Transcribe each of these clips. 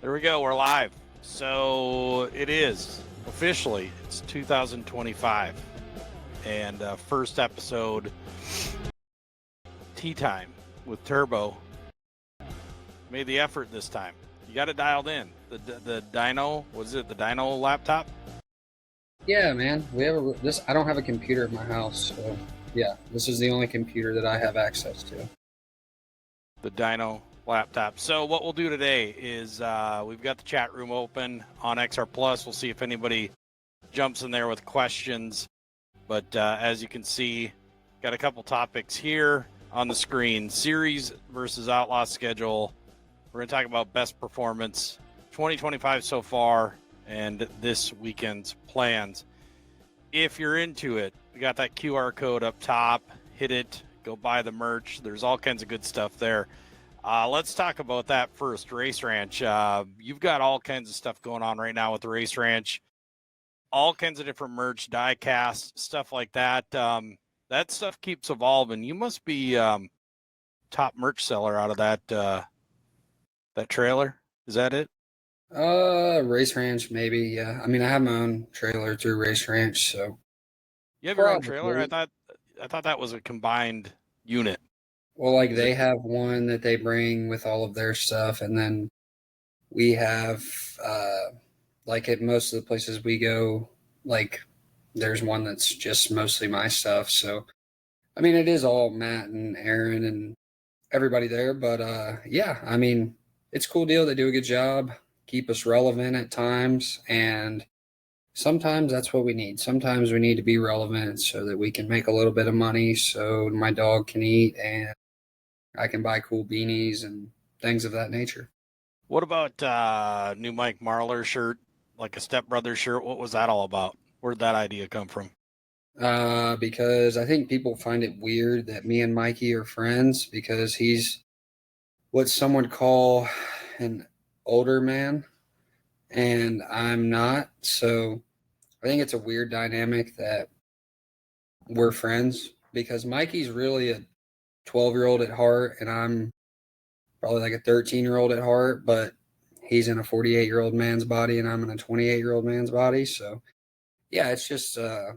There we go. We're live. So it is officially, it's 2025. And first episode, Tea Time with Terbo. Made the effort this time. You got it dialed in. The Dino, what is it? The Dino laptop? Yeah, man. We have this. I don't have a computer at my house, so yeah, this is the only computer that I have access to. The Dino laptop. So what we'll do today is we've got the chat room open on XR Plus. We'll see if anybody jumps in there with questions. But as you can see, got a couple topics here on the screen. Series versus Outlaw schedule. We're going to talk about best performance 2025 so far and this weekend's plans. If you're into it, we got that QR code up top. Hit it. Go buy the merch. There's all kinds of good stuff there. Let's talk about that first. Race Ranch. You've got all kinds of stuff going on right now with the Race Ranch. All kinds of different merch, die cast, stuff like that. That stuff keeps evolving. You must be top merch seller out of that trailer. Is that it? Race Ranch, maybe. Yeah. I mean, I have my own trailer through Race Ranch, so You have your own trailer? probably. I thought that was a combined unit. Well, like Is it? they have one that they bring with all of their stuff, and then we have, like at most of the places we go, like there's one that's just mostly my stuff. So, I mean, it is all Matt and Aaron and everybody there, but yeah, I mean, it's a cool deal. They do a good job, keep us relevant at times, and sometimes that's what we need. Sometimes we need to be relevant so that we can make a little bit of money, so my dog can eat and I can buy cool beanies and things of that nature. What about new Mike Marlar shirt, like a stepbrother shirt? What was that all about? Where'd that idea come from? Because I think people find it weird that me and Mikey are friends because he's what some would call an older man and I'm not. So I think it's a weird dynamic that we're friends because Mikey's really a 12-year-old at heart and I'm probably like a 13-year-old at heart, but he's in a 48-year-old man's body and I'm in a 28-year-old man's body. So yeah, it's just, I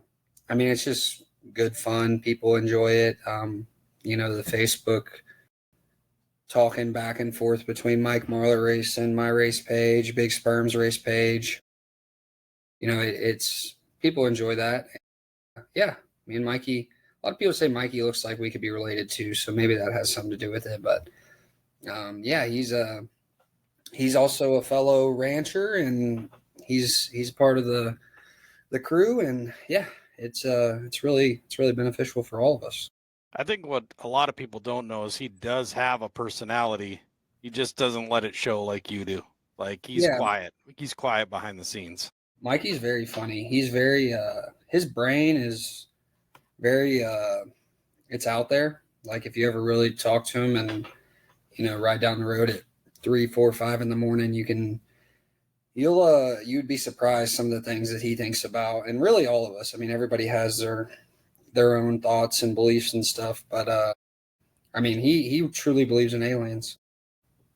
mean, it's just good fun. People enjoy it. The Facebook talking back and forth between Mike Marlar race and my race page, Big Sperm's race page. It's people enjoy that. Yeah, me and Mikey. A lot of people say Mikey looks like we could be related to, so maybe that has something to do with it. But yeah, he's also a fellow rancher, and he's part of the crew, and yeah, it's really beneficial for all of us. I think what a lot of people don't know is he does have a personality. He just doesn't let it show like you do. Like he's Yeah, quiet. He's quiet behind the scenes. Mikey's very funny. He's very his brain is very it's out there. Like if you ever really talk to him and ride down the road at 3, 4, 5 in the morning, you'd be surprised some of the things that he thinks about, and really all of us. I mean, everybody has their own thoughts and beliefs and stuff, but I mean, he truly believes in aliens.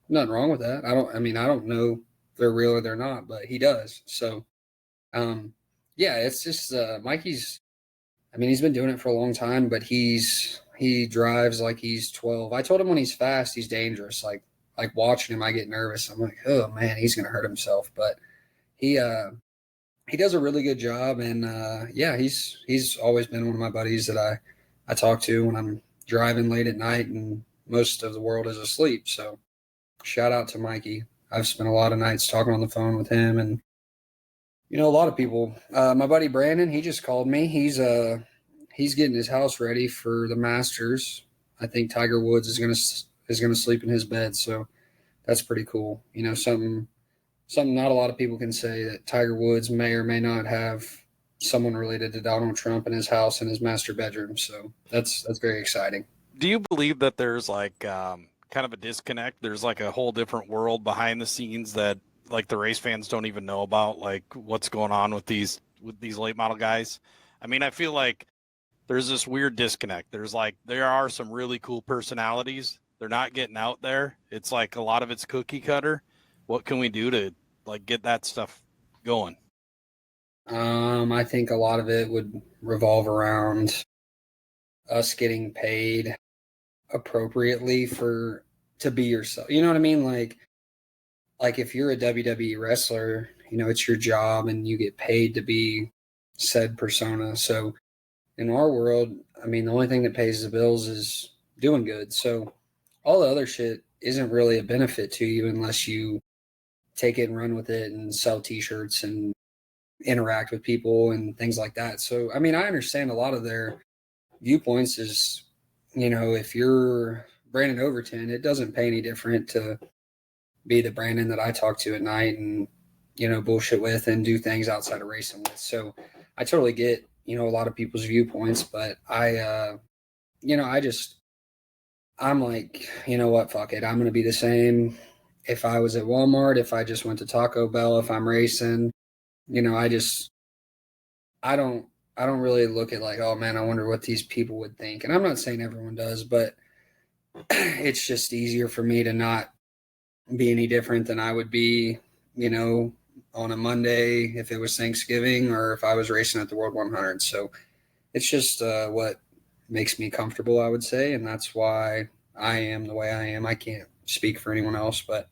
Nothing wrong with that. I don't know if they're real or they're not, but he does. So yeah, it's just Mikey's. I mean, he's been doing it for a long time, but he drives like he's 12. I told him when he's fast, he's dangerous. Like watching him, I get nervous. I'm like, oh man, he's gonna hurt himself. But he he does a really good job, and yeah, he's always been one of my buddies that I talk to when I'm driving late at night and most of the world is asleep. So shout out to Mikey. I've spent a lot of nights talking on the phone with him, and a lot of people. My buddy Brandon, he just called me. He's getting his house ready for the Masters. I think Tiger Woods is gonna sleep in his bed, so that's pretty cool. Something not a lot of people can say, that Tiger Woods may or may not have someone related to Donald Trump in his house in his master bedroom. So that's very exciting. Do you believe that there's like kind of a disconnect? There's like a whole different world behind the scenes that like the race fans don't even know about, like what's going on with these late model guys. I mean, I feel like there's this weird disconnect. There are some really cool personalities. They're not getting out there. It's like a lot of it's cookie cutter, What can we do to like get that stuff going? I think a lot of it would revolve around us getting paid appropriately for to be yourself. You know what I mean? Like if you're a WWE wrestler, you know, it's your job and you get paid to be said persona. So in our world, I mean, the only thing that pays the bills is doing good. So all the other shit isn't really a benefit to you unless you take it and run with it and sell t-shirts and interact with people and things like that. So, I mean, I understand a lot of their viewpoints is, you know, if you're Brandon Overton, it doesn't pay any different to be the Brandon that I talk to at night and, you know, bullshit with and do things outside of racing with. So I totally get, you know, a lot of people's viewpoints, but you know, I'm like, you know what, fuck it. I'm going to be the same if I was at Walmart, if I just went to Taco Bell, if I'm racing, you know, I don't, I don't really look at like, oh man, I wonder what these people would think. And I'm not saying everyone does, but it's just easier for me to not be any different than I would be, you know, on a Monday if it was Thanksgiving or if I was racing at the World 100. So it's just what makes me comfortable, I would say, and that's why I am the way I am. I can't speak for anyone else, but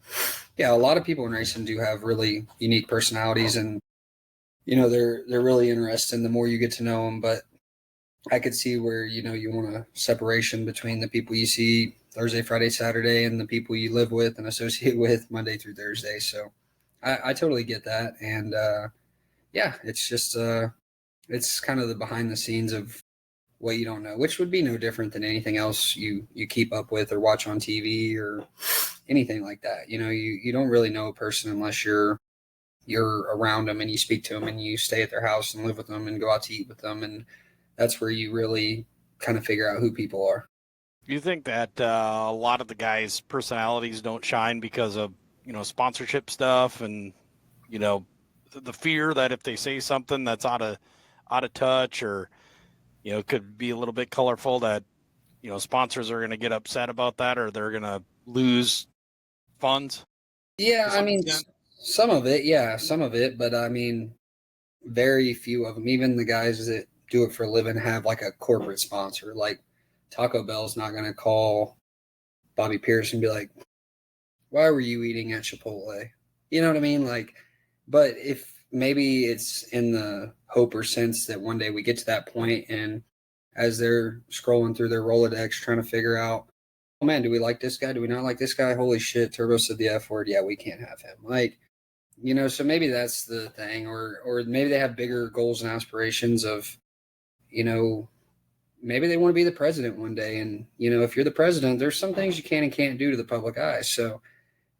yeah, a lot of people in racing do have really unique personalities, and you know they're really interesting the more you get to know them. But I could see where you know you want a separation between the people you see Thursday, Friday, Saturday, and the people you live with and associate with Monday through Thursday. So I totally get that, and yeah, it's just it's kind of the behind the scenes of what you don't know, which would be no different than anything else you keep up with or watch on TV or anything like that. You know, you don't really know a person unless you're around them and you speak to them and you stay at their house and live with them and go out to eat with them, and that's where you really kind of figure out who people are. Do you think that a lot of the guys' personalities don't shine because of sponsorship stuff and you know the fear that if they say something that's out of touch or could be a little bit colorful that sponsors are going to get upset about that or they're going to lose funds Yeah, to I some mean, extent? some of it, yeah, some of it, but I mean, very few of them. Even the guys that do it for a living have like a corporate sponsor. Like Taco Bell's not going to call Bobby Pierce and be like, "Why were you eating at Chipotle?" You know what I mean? Like, but if maybe it's in the hope or sense that one day we get to that point, and as they're scrolling through their Rolodex trying to figure out, oh man, do we like this guy? Do we not like this guy? Holy shit, Turbo said the F word. Yeah, we can't have him. Like, you know, so maybe that's the thing, or maybe they have bigger goals and aspirations of, you know, maybe they want to be the president one day, and you know, if you're the president, there's some things you can and can't do to the public eye. So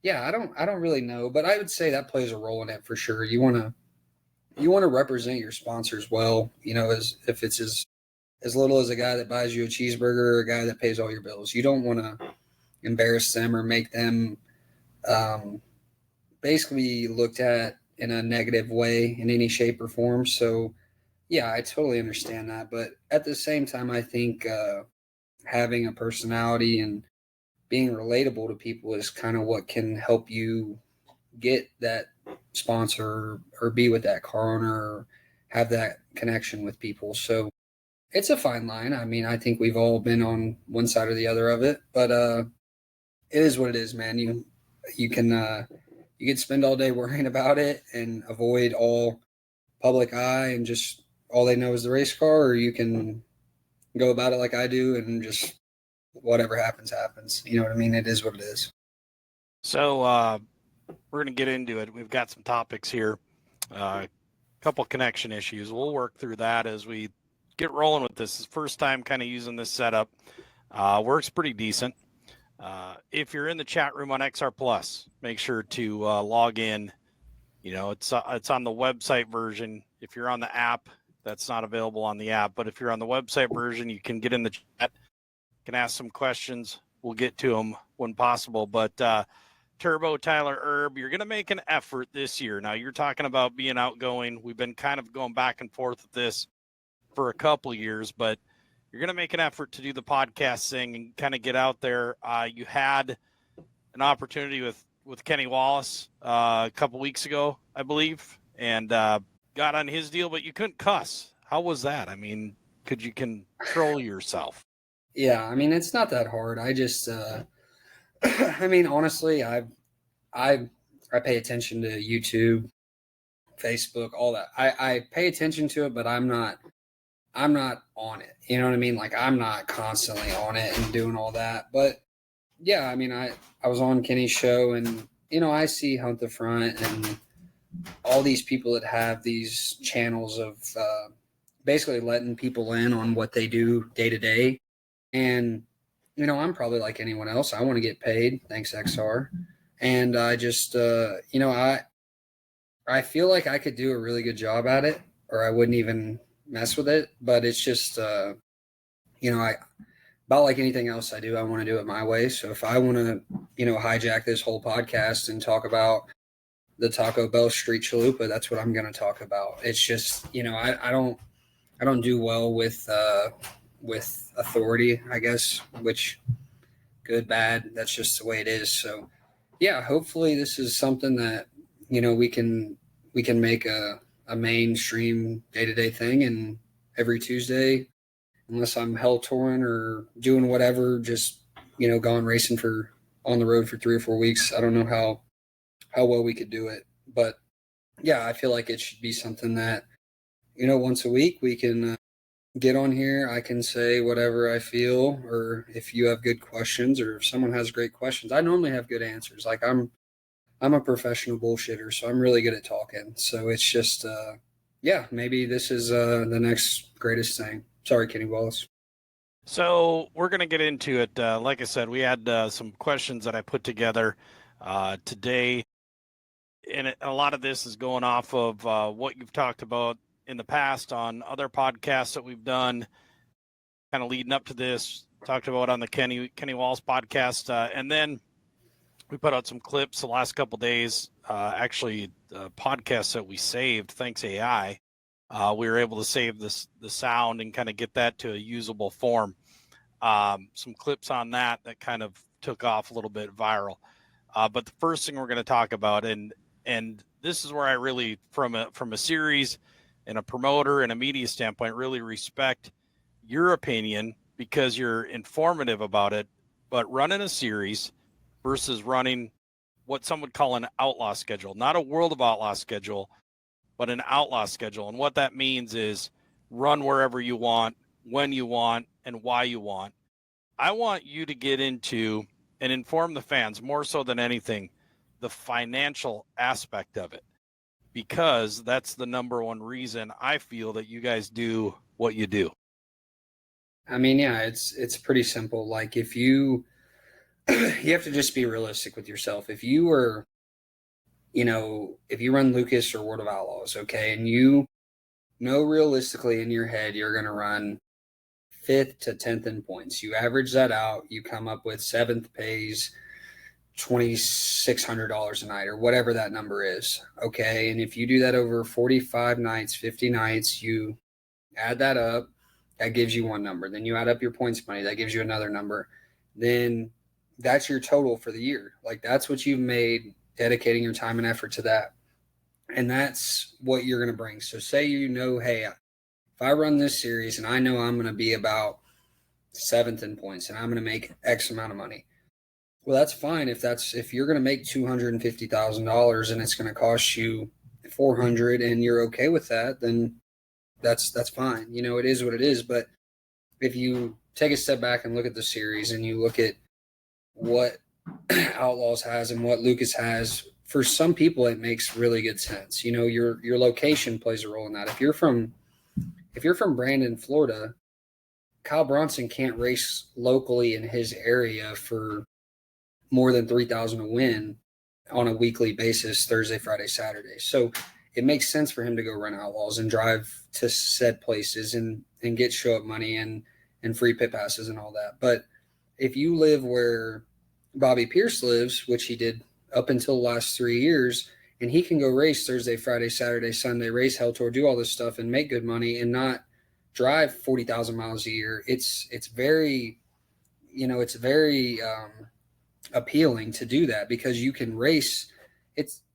yeah, I don't really know, but I would say that plays a role in it for sure. You want to represent your sponsors well, you know, as if it's as little as a guy that buys you a cheeseburger or a guy that pays all your bills. You don't want to embarrass them or make them um, basically looked at in a negative way in any shape or form. So yeah, I totally understand that, but at the same time, I think having a personality and being relatable to people is kind of what can help you get that sponsor or be with that car owner or have that connection with people. So it's a fine line. I mean, I think we've all been on one side or the other of it, but it is what it is, man. You can you can spend all day worrying about it and avoid all public eye and just all they know is the race car, or you can go about it like I do and just whatever happens happens. You know what I mean? It is what it is. So we're going to get into it. We've got some topics here, a couple connection issues. We'll work through that as we get rolling with this. It's the first time kind of using this setup. Works pretty decent. If you're in the chat room on XR Plus, make sure to log in. It's on the website version. If you're on the app, that's not available on the app. But if you're on the website version, you can get in the chat, can ask some questions. We'll get to them when possible. But Turbo, Tyler Erb, you're going to make an effort this year. Now, you're talking about being outgoing. We've been kind of going back and forth with this for a couple of years, but you're going to make an effort to do the podcast thing and kind of get out there. You had an opportunity with with Kenny Wallace a couple weeks ago, I believe, and got on his deal, but you couldn't cuss. How was that? I mean, could you control yourself? Yeah, I mean, it's not that hard. I just, I mean, honestly, I pay attention to YouTube, Facebook, all that. I pay attention to it, but I'm not on it. You know what I mean? Like I'm not constantly on it and doing all that. But yeah, I mean, I was on Kenny's show, and I see Hunt the Front and all these people that have these channels of basically letting people in on what they do day to day. And I'm probably like anyone else. I want to get paid. Thanks, XR. And I just, I feel like I could do a really good job at it, or I wouldn't even mess with it. But it's just, I about like anything else I do, I want to do it my way. So if I want to, hijack this whole podcast and talk about the Taco Bell Street Chalupa, that's what I'm going to talk about. It's just, I don't do well with authority, I guess, which good, bad, that's just the way it is. So yeah, hopefully this is something that, we can make a mainstream day-to-day thing, and every Tuesday, unless I'm hell touring or doing whatever, just, gone racing for on the road for 3 or 4 weeks. I don't know how well we could do it, but yeah, I feel like it should be something that, once a week we can get on here. I can say whatever I feel, or if you have good questions, or if someone has great questions, I normally have good answers. Like I'm a professional bullshitter, so I'm really good at talking. So it's just, yeah, maybe this is the next greatest thing. Sorry, Kenny Wallace. So we're going to get into it. Like I said, we had some questions that I put together today, and a lot of this is going off of what you've talked about in the past on other podcasts that we've done, kind of leading up to this. Talked about on the Kenny Wallace podcast, and then we put out some clips the last couple of days. Actually, podcasts that we saved, thanks AI. We were able to save the sound and kind of get that to a usable form. Some clips on that kind of took off a little bit viral. But the first thing we're going to talk about, and this is where I really, from a series and a promoter and a media standpoint, really respect your opinion because you're informative about it. But running a series versus running what some would call an outlaw schedule, not a World of Outlaw schedule, but an outlaw schedule. And what that means is run wherever you want, when you want, and why you want. I want you to get into and inform the fans more so than anything, the financial aspect of it, because that's the number one reason I feel that you guys do what you do. I mean, yeah, it's pretty simple. Like if you you have to just be realistic with yourself. If you were, if you run Lucas or World of Outlaws, okay, and you know realistically in your head you're going to run 5th to 10th in points. You average that out, you come up with 7th pays $2,600 a night or whatever that number is. Okay. And if you do that over 45 nights, 50 nights, you add that up, that gives you one number. Then you add up your points money, that gives you another number. Then that's your total for the year. Like that's what you've made dedicating your time and effort to that. And that's what you're going to bring. So say, hey, if I run this series and I know I'm going to be about 7th in points and I'm going to make X amount of money. Well, that's fine. If you're going to make $250,000 and it's going to cost you 400 and you're okay with that, then that's fine. It is what it is. But if you take a step back and look at the series and you look at what Outlaws has and what Lucas has, for some people it makes really good sense. Your location plays a role in that. If you're from Brandon, Florida, Kyle Bronson can't race locally in his area for more than 3,000 to win on a weekly basis, Thursday, Friday, Saturday. So it makes sense for him to go run Outlaws and drive to said places and get show up money and free pit passes and all that. But if you live where Bobby Pierce lives, which he did up until the last 3 years, and he can go race Thursday, Friday, Saturday, Sunday, race Hell Tour, do all this stuff and make good money and not drive 40,000 miles a year. It's very appealing to do that because you can race.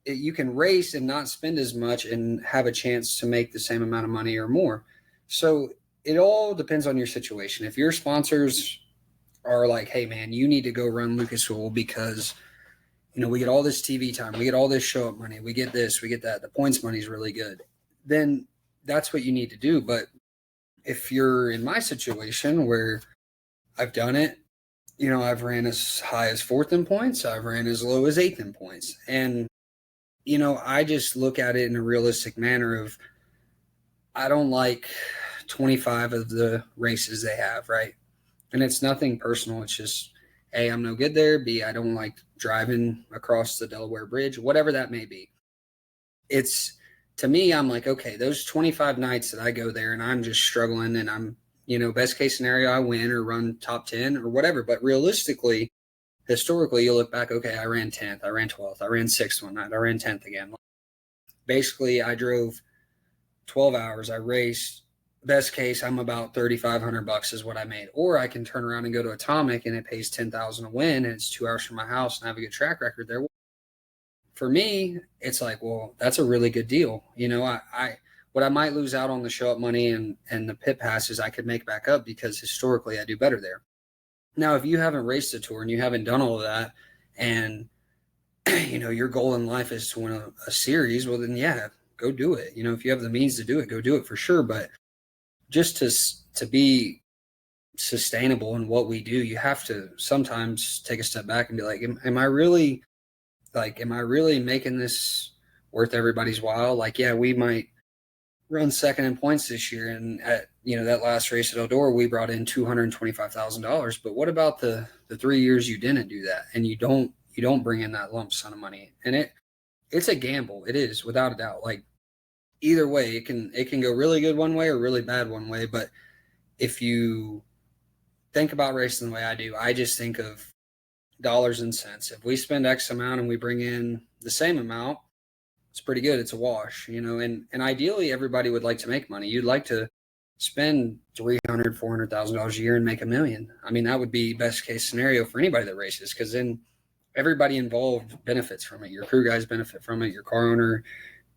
You can race and not spend as much and have a chance to make the same amount of money or more. So it all depends on your situation. If your sponsors are like, hey man, you need to go run Lucas Oil because we get all this TV time, we get all this show up money, we get this, we get that, the points money is really good, then that's what you need to do. But if you're in my situation where I've done it, I've ran as high as fourth in points, I've ran as low as eighth in points. And, I just look at it in a realistic manner of I don't like 25 of the races they have, right? And it's nothing personal. It's just, A, I'm no good there. B, I don't like driving across the Delaware Bridge, whatever that may be. It's, to me, I'm like, okay, those 25 nights that I go there and I'm just struggling and I'm, best case scenario, I win or run top 10 or whatever. But realistically, historically, you look back, okay, I ran 10th, I ran 12th, I ran 6th one night, I ran 10th again. Basically, I drove 12 hours, I raced. Best case, I'm about $3,500 is what I made. Or I can turn around and go to Atomic and it pays $10,000 a win and it's 2 hours from my house and I have a good track record there. For me, it's like, well, that's a really good deal. What I might lose out on the show up money and the pit passes, I could make back up because historically I do better there. Now, if you haven't raced a tour and you haven't done all of that and, your goal in life is to win a series, well, then, yeah, go do it. If you have the means to do it, go do it for sure. But just to be sustainable in what we do, you have to sometimes take a step back and be like, am I really making this worth everybody's while? Like, yeah, we might run second in points this year. And at, that last race at Eldora, we brought in $225,000. But what about the 3 years you didn't do that? And you don't bring in that lump sum of money. And it's a gamble. It is, without a doubt. Like, either way, it can go really good one way or really bad one way. But if you think about racing the way I do, I just think of dollars and cents. If we spend X amount and we bring in the same amount, it's pretty good. It's a wash, and ideally everybody would like to make money. You'd like to spend $300,000, $400,000 a year and make $1 million. I mean, that would be best case scenario for anybody that races, because then everybody involved benefits from it. Your crew guys benefit from it, your car owner,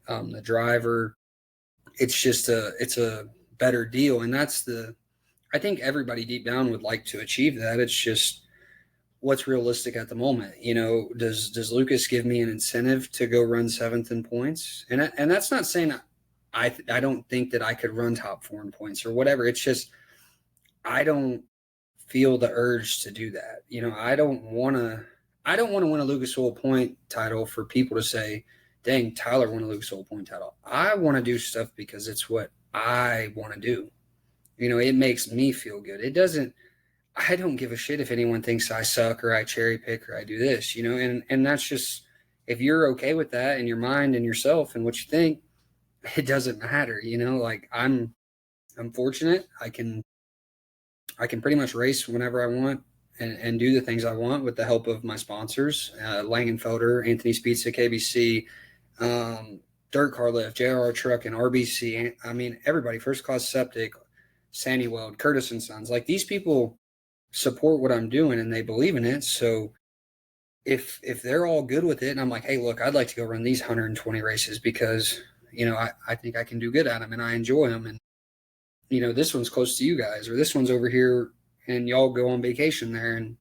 the driver. It's a better deal. And I think everybody deep down would like to achieve that. It's just what's realistic at the moment. Does Lucas give me an incentive to go run seventh in points? And that's not saying I don't think that I could run top 4 in points or whatever. It's just, I don't feel the urge to do that. I don't want to win a Lucas Oil point title for people to say, dang, Tyler won a Lucas Oil point title. I want to do stuff because it's what I want to do. It makes me feel good. I don't give a shit if anyone thinks I suck or I cherry pick or I do this, and that's just, if you're okay with that in your mind and yourself and what you think, it doesn't matter. Like I'm fortunate. I can pretty much race whenever I want and do the things I want with the help of my sponsors, Langenfelder, Anthony's Pizza, KBC, Dirt Car Lift, JRR Truck, and RBC. I mean, everybody, First Class Septic, Sandy Weld, Curtis and Sons. Like, these people support what I'm doing and they believe in it. So if they're all good with it and I'm like, hey, look, I'd like to go run these 120 races because, I think I can do good at them and I enjoy them. And, this one's close to you guys, or this one's over here and y'all go on vacation there and,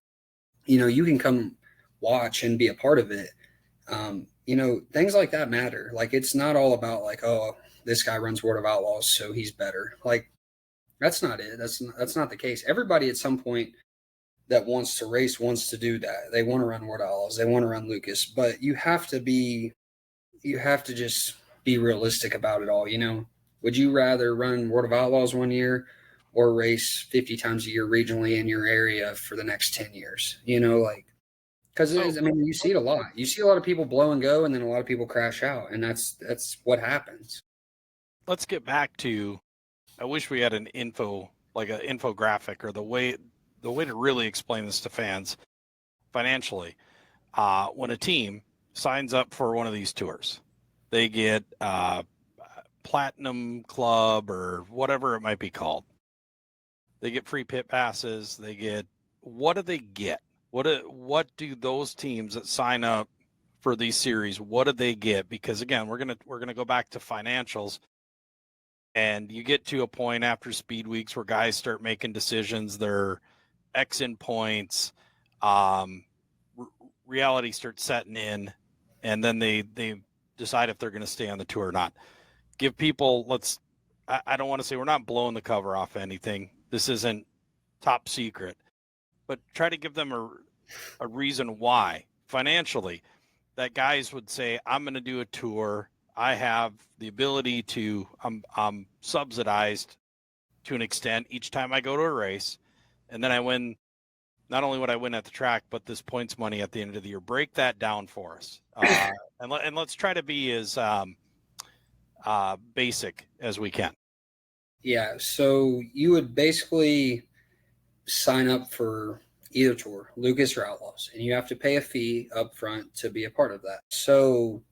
you can come watch and be a part of it. Things like that matter. Like, it's not all about like, oh, this guy runs World of Outlaws, so he's better. Like, that's not it. That's not the case. Everybody at some point that wants to race wants to do that. They want to run World of Outlaws. They want to run Lucas, but you have to just be realistic about it all. Would you rather run World of Outlaws one year or race 50 times a year regionally in your area for the next 10 years? Because you see it a lot. You see a lot of people blow and go, and then a lot of people crash out, and that's what happens. Let's get back to, I wish we had an infographic or the way to really explain this to fans financially. When a team signs up for one of these tours, they get Platinum Club or whatever it might be called. They get free pit passes. What do they get? What do those teams that sign up for these series, what do they get? Because again, we're gonna go back to financials, and you get to a point after speed weeks where guys start making decisions. They're X in points, um, reality starts setting in, and then they decide if they're going to stay on the tour or not. Give people, I don't want to say we're not blowing the cover off anything. This isn't top secret, but try to give them a reason why financially that guys would say, I'm going to do a tour. I have the ability to, I'm subsidized to an extent each time I go to a race. And then I win. Not only would I win at the track, but this points money at the end of the year. Break that down for us. And let's try to be as basic as we can. Yeah. So you would basically sign up for either tour, Lucas or Outlaws, and you have to pay a fee up front to be a part of that. So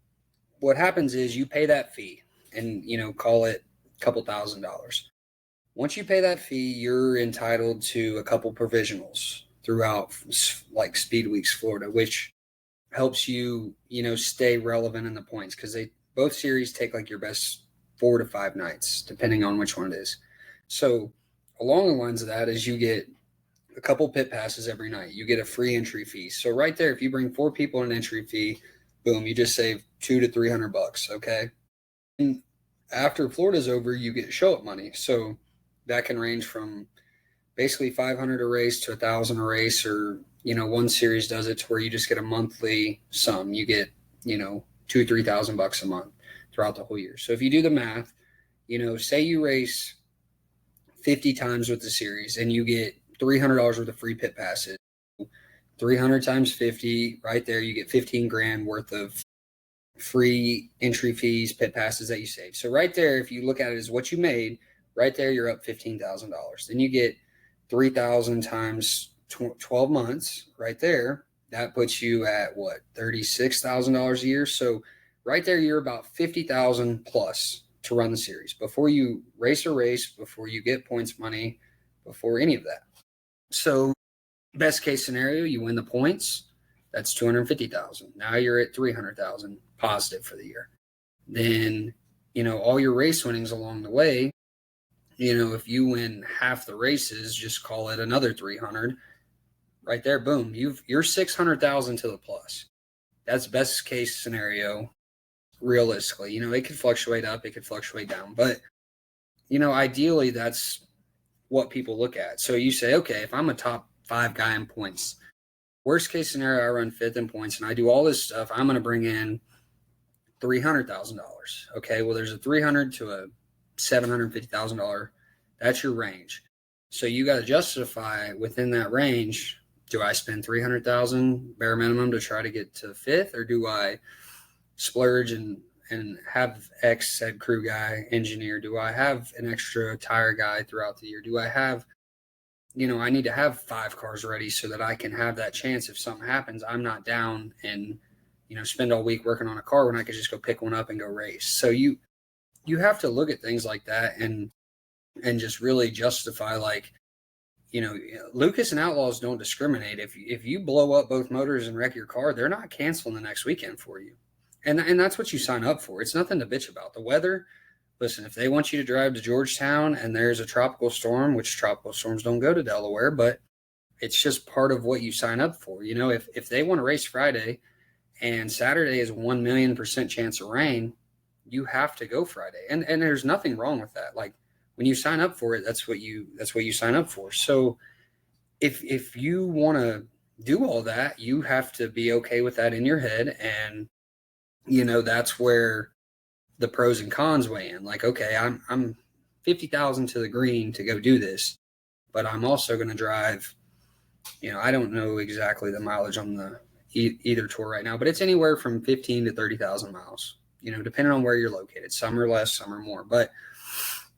what happens is you pay that fee and, call it a couple $1,000s. Once you pay that fee, you're entitled to a couple provisionals throughout like Speed Weeks Florida, which helps you, stay relevant in the points because both series take like your best 4 to 5 nights, depending on which one it is. So along the lines of that is you get a couple pit passes every night. You get a free entry fee. So right there, if you bring 4 people an entry fee, boom, you just save $200 to $300. Okay. And after Florida's over, you get show up money. So that can range from basically 500 a race to 1,000 a race, or, one series does it to where you just get a monthly sum. You get, $2,000-3,000 a month throughout the whole year. So if you do the math, say you race 50 times with the series and you get $300 worth of free pit passes, 300 times 50, right there, you get 15 grand worth of free entry fees, pit passes that you save. So right there, if you look at it as what you made, right there, you're up $15,000. Then you get 3,000 times 12 months right there. That puts you at what, $36,000 a year. So right there, you're about 50,000 plus to run the series before you race a race, before you get points money, before any of that. So best case scenario, you win the points. That's 250,000. Now you're at 300,000 positive for the year. Then, all your race winnings along the way, if you win half the races, just call it another 300 right there. Boom. You're 600,000 to the plus. That's best case scenario. Realistically, it could fluctuate up, it could fluctuate down, but ideally that's what people look at. So you say, okay, if I'm a top 5 guy in points, worst case scenario, I run 5th in points and I do all this stuff, I'm going to bring in $300,000. Okay, well, there's a $300,000 to a $750,000. That's your range. So you got to justify within that range. Do I spend $300,000 bare minimum to try to get to 5th, or do I splurge and have X said crew guy, engineer? Do I have an extra tire guy throughout the year? Do I have, I need to have 5 cars ready so that I can have that chance if something happens, I'm not down and, spend all week working on a car when I could just go pick one up and go race. So you have to look at things like that and just really justify, like, Lucas and Outlaws don't discriminate. If you blow up both motors and wreck your car, they're not canceling the next weekend for you. And that's what you sign up for. It's nothing to bitch about. The weather, listen, if they want you to drive to Georgetown and there's a tropical storm, which tropical storms don't go to Delaware, but it's just part of what you sign up for. If they want to race Friday and Saturday is 1,000,000% chance of rain, you have to go Friday. And there's nothing wrong with that. Like, when you sign up for it, that's what you sign up for. So if you want to do all that, you have to be okay with that in your head. And, that's where the pros and cons weigh in. Like, okay, I'm 50,000 to the green to go do this, but I'm also going to drive, I don't know exactly the mileage on the either tour right now, but it's anywhere from 15 to 30,000 miles, depending on where you're located. Some are less, some are more. But,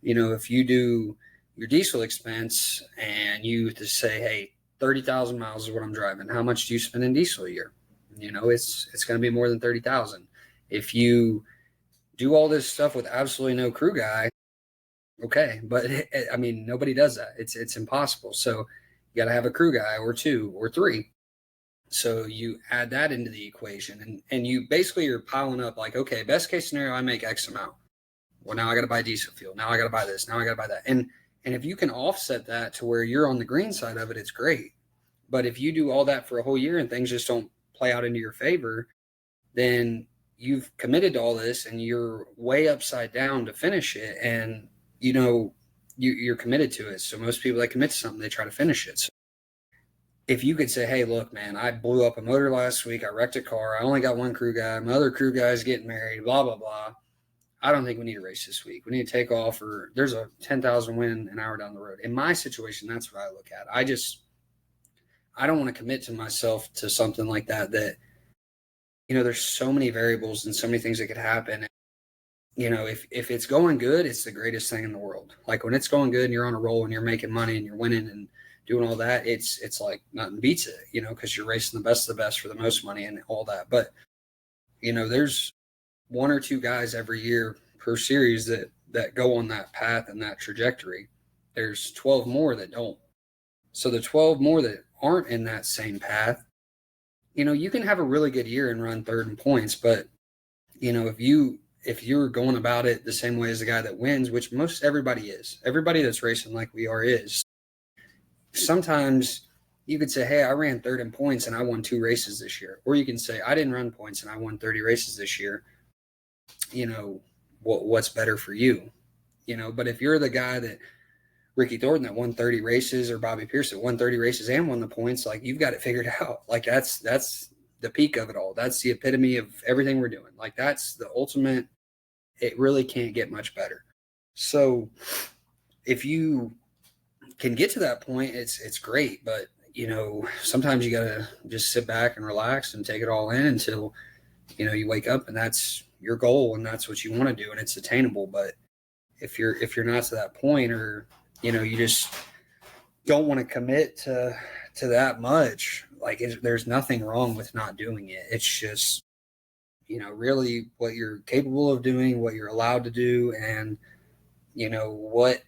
if you do your diesel expense and you just say, hey, 30,000 miles is what I'm driving, how much do you spend in diesel a year? It's going to be more than 30,000. If you do all this stuff with absolutely no crew guy, okay, but nobody does that. It's impossible. So you got to have a crew guy or 2 or 3. So you add that into the equation, and you basically you're piling up like, okay, best case scenario, I make X amount. Well, now I got to buy diesel fuel. Now I got to buy this. Now I got to buy that. And if you can offset that to where you're on the green side of it, it's great. But if you do all that for a whole year and things just don't play out into your favor, then you've committed to all this and you're way upside down to finish it. And, you're committed to it. So most people that commit to something, they try to finish it. So if you could say, hey, look, man, I blew up a motor last week. I wrecked a car. I only got one crew guy. My other crew guy is getting married, blah, blah, blah. I don't think we need to race this week. We need to take off, or there's a 10,000 win an hour down the road. In my situation, that's what I look at. I don't want to commit to myself to something like that, there's so many variables and so many things that could happen. If it's going good, it's the greatest thing in the world. Like when it's going good and you're on a roll and you're making money and you're winning and doing all that, it's like nothing beats it, because you're racing the best of the best for the most money and all that. But, there's one or two guys every year per series that go on that path and that trajectory. There's 12 more that don't. So the 12 more that aren't in that same path, you can have a really good year and run third in points, but if you're going about it the same way as the guy that wins, which most everybody is, everybody that's racing like we are is, sometimes you could say, hey, I ran third in points and I won 2 races this year. Or you can say, I didn't run points and I won 30 races this year. What's better for you? But if you're the guy that Ricky Thornton that won 30 races, or Bobby Pierce that won 30 races and won the points, like you've got it figured out. Like that's the peak of it all. That's the epitome of everything we're doing. Like that's the ultimate. It really can't get much better. So if you can get to that point, it's great. But, sometimes you got to just sit back and relax and take it all in until, you wake up and that's your goal and that's what you want to do and it's attainable. But if you're not to that point, or, you just don't want to commit to that much, like there's nothing wrong with not doing it. It's just, really what you're capable of doing, what you're allowed to do, and, what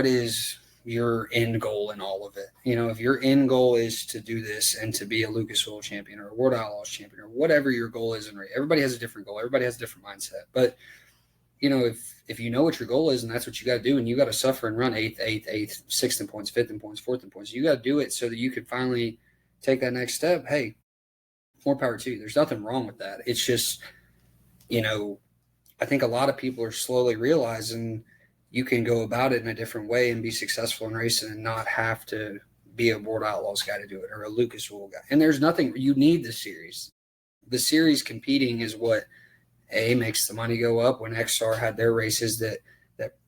is your end goal in all of it. If your end goal is to do this and to be a Lucas Oil champion or a World Outlaws champion or whatever your goal is, everybody has a different goal. Everybody has a different mindset. But, if you know what your goal is and that's what you got to do, and you got to suffer and run eighth, 6th in points, 5th in points, 4th in points, you got to do it so that you can finally take that next step. Hey, more power to you. There's nothing wrong with that. It's just, I think a lot of people are slowly realizing you can go about it in a different way and be successful in racing and not have to be a World Outlaws guy to do it, or a Lucas Oil guy. And there's nothing, you need the series. The series competing is what makes the money go up. When XR had their races that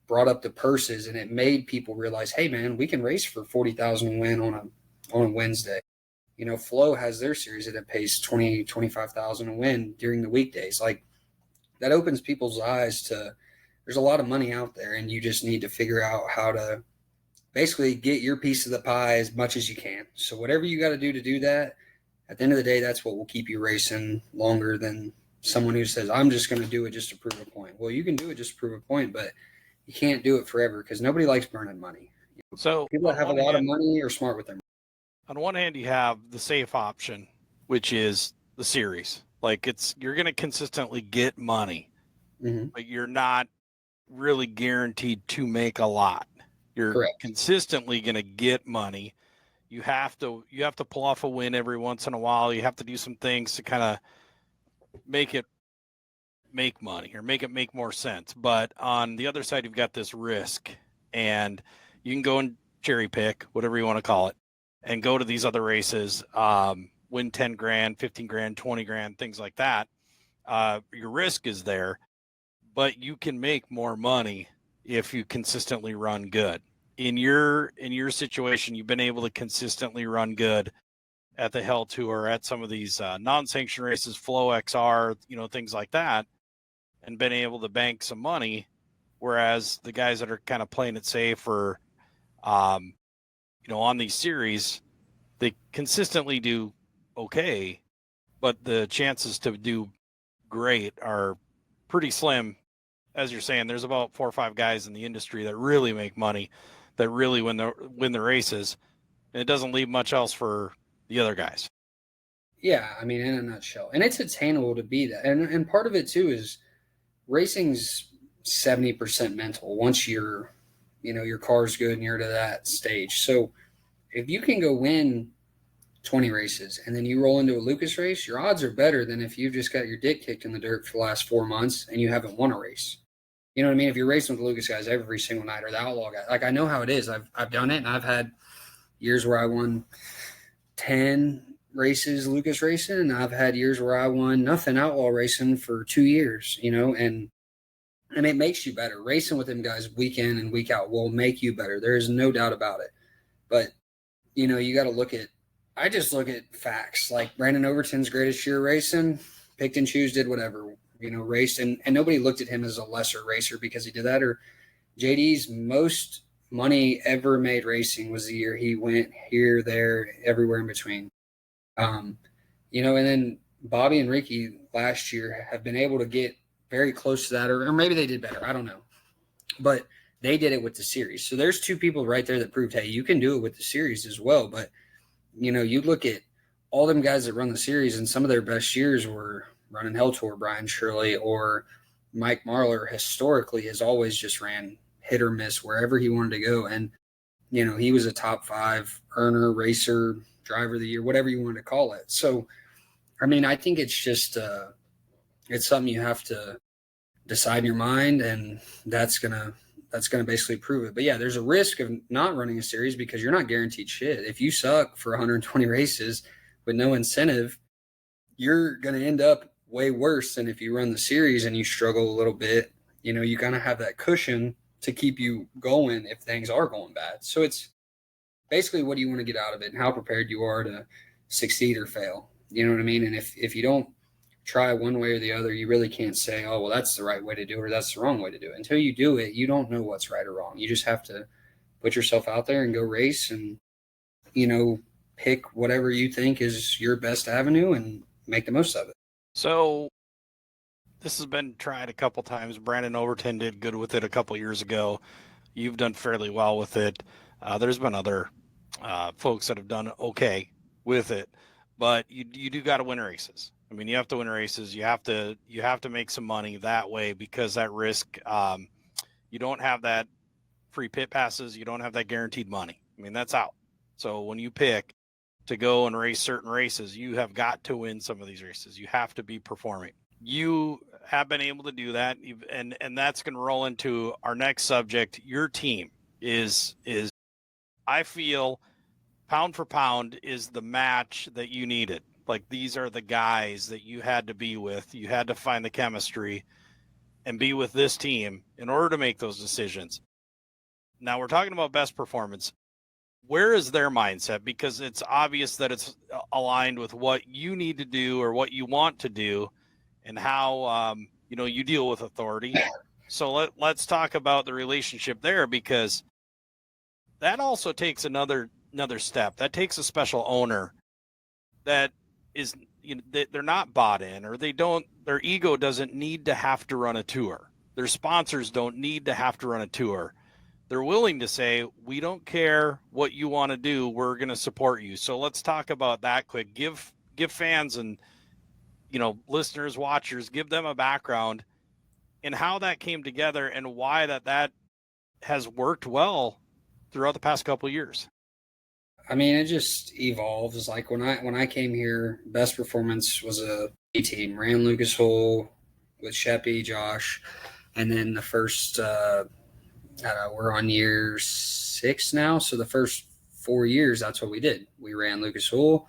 brought up the purses, and it made people realize, hey man, we can race for 40,000 win on a Wednesday. Flow has their series that it pays 25,000 a win during the weekdays. Like that opens people's eyes to, there's a lot of money out there, and you just need to figure out how to basically get your piece of the pie as much as you can. So whatever you got to do that, at the end of the day, that's what will keep you racing longer than someone who says, I'm just going to do it just to prove a point. Well, you can do it just to prove a point, but you can't do it forever because nobody likes burning money. So people that have a lot of money are smart with their money. On one hand, you have the safe option, which is the series. Like you're going to consistently get money, but you're not really guaranteed to make a lot. You're Correct. consistently going to get money. You have to pull off a win every once in a while. You have to do some things to kind of make it make money or make it make more sense. But on the other side, you've got this risk, and you can go and cherry pick, whatever you want to call it, and go to these other races, win 10 grand, 15 grand, 20 grand, things like that. Your risk is there, but you can make more money if you consistently run good. In your situation, you've been able to consistently run good at the Hell Tour, at some of these non-sanctioned races, Flow XR, things like that, and been able to bank some money. Whereas the guys that are kind of playing it safe, or on these series, they consistently do okay, but the chances to do great are pretty slim. As you're saying, there's about 4 or 5 guys in the industry that really make money, that really win the races, and it doesn't leave much else for the other guys. Yeah, I mean, in a nutshell. And it's attainable to be that. And part of it too is racing's 70% mental once your car's good and you're to that stage. So if you can go win 20 races and then you roll into a Lucas race, your odds are better than if you've just got your dick kicked in the dirt for the last 4 months and you haven't won a race. You know what I mean? If you're racing with the Lucas guys every single night or the Outlaw guys, like I know how it is. I've done it, and I've had years where I won 10 races Lucas racing, and I've had years where I won nothing Outlaw racing for 2 years, and it makes you better. Racing with them guys week in and week out will make you better. There is no doubt about it. But, you got to I just look at facts. Like Brandon Overton's greatest year racing, picked and choose, did whatever, raced. And nobody looked at him as a lesser racer because he did that. Or JD's most money ever made racing was the year he went here, there, everywhere in between. And then Bobby and Ricky last year have been able to get very close to that, or maybe they did better. I don't know. But they did it with the series. So there's two people right there that proved, hey, you can do it with the series as well. But, you look at all them guys that run the series, and some of their best years were running Hell Tour, Brian Shirley, or Mike Marlar historically has always just ran hit or miss wherever he wanted to go. And, he was a top 5 earner, racer, driver of the year, whatever you want to call it. So, I mean, I think it's just it's something you have to decide in your mind, and that's gonna basically prove it. But yeah, there's a risk of not running a series because you're not guaranteed shit. If you suck for 120 races with no incentive, you're gonna end up way worse than if you run the series and you struggle a little bit. You kind of have that cushion to keep you going if things are going bad. So it's basically, what do you want to get out of it and how prepared you are to succeed or fail. You know what I mean? And if you don't try one way or the other, you really can't say, oh, well, that's the right way to do it or that's the wrong way to do it. Until you do it, you don't know what's right or wrong. You just have to put yourself out there and go race and, pick whatever you think is your best avenue and make the most of it. So this has been tried a couple times. Brandon Overton did good with it a couple years ago. You've done fairly well with it. There's been other folks that have done okay with it, but you do got to win races. I mean, you have to win races. You have to make some money that way, because that risk, you don't have that free pit passes. You don't have that guaranteed money. I mean, that's out. So when you pick to go and race certain races, you have got to win some of these races. You have to be performing. You have been able to do that, and that's going to roll into our next subject. Your team is I feel, pound for pound, is the match that you needed. Like, these are the guys that you had to be with. You had to find the chemistry and be with this team in order to make those decisions. Now we're talking about best performance. Where is their mindset? Because it's obvious that it's aligned with what you need to do or what you want to do, and how you deal with authority. So let's talk about the relationship there, because that also takes another step. That takes a special owner that is, they're not bought in, or their ego doesn't need to have to run a tour. Their sponsors don't need to have to run a tour. They're willing to say, we don't care what you want to do, we're going to support you. So let's talk about that quick. Give fans and listeners, watchers, give them a background in how that came together and why that has worked well throughout the past couple of years. I mean, it just evolves. Like when I came here, best performance was a B team. Ran Lucas Oil with Sheppy, Josh, and then the first we're on year 6 now. So the first 4 years, that's what we did. We ran Lucas Oil.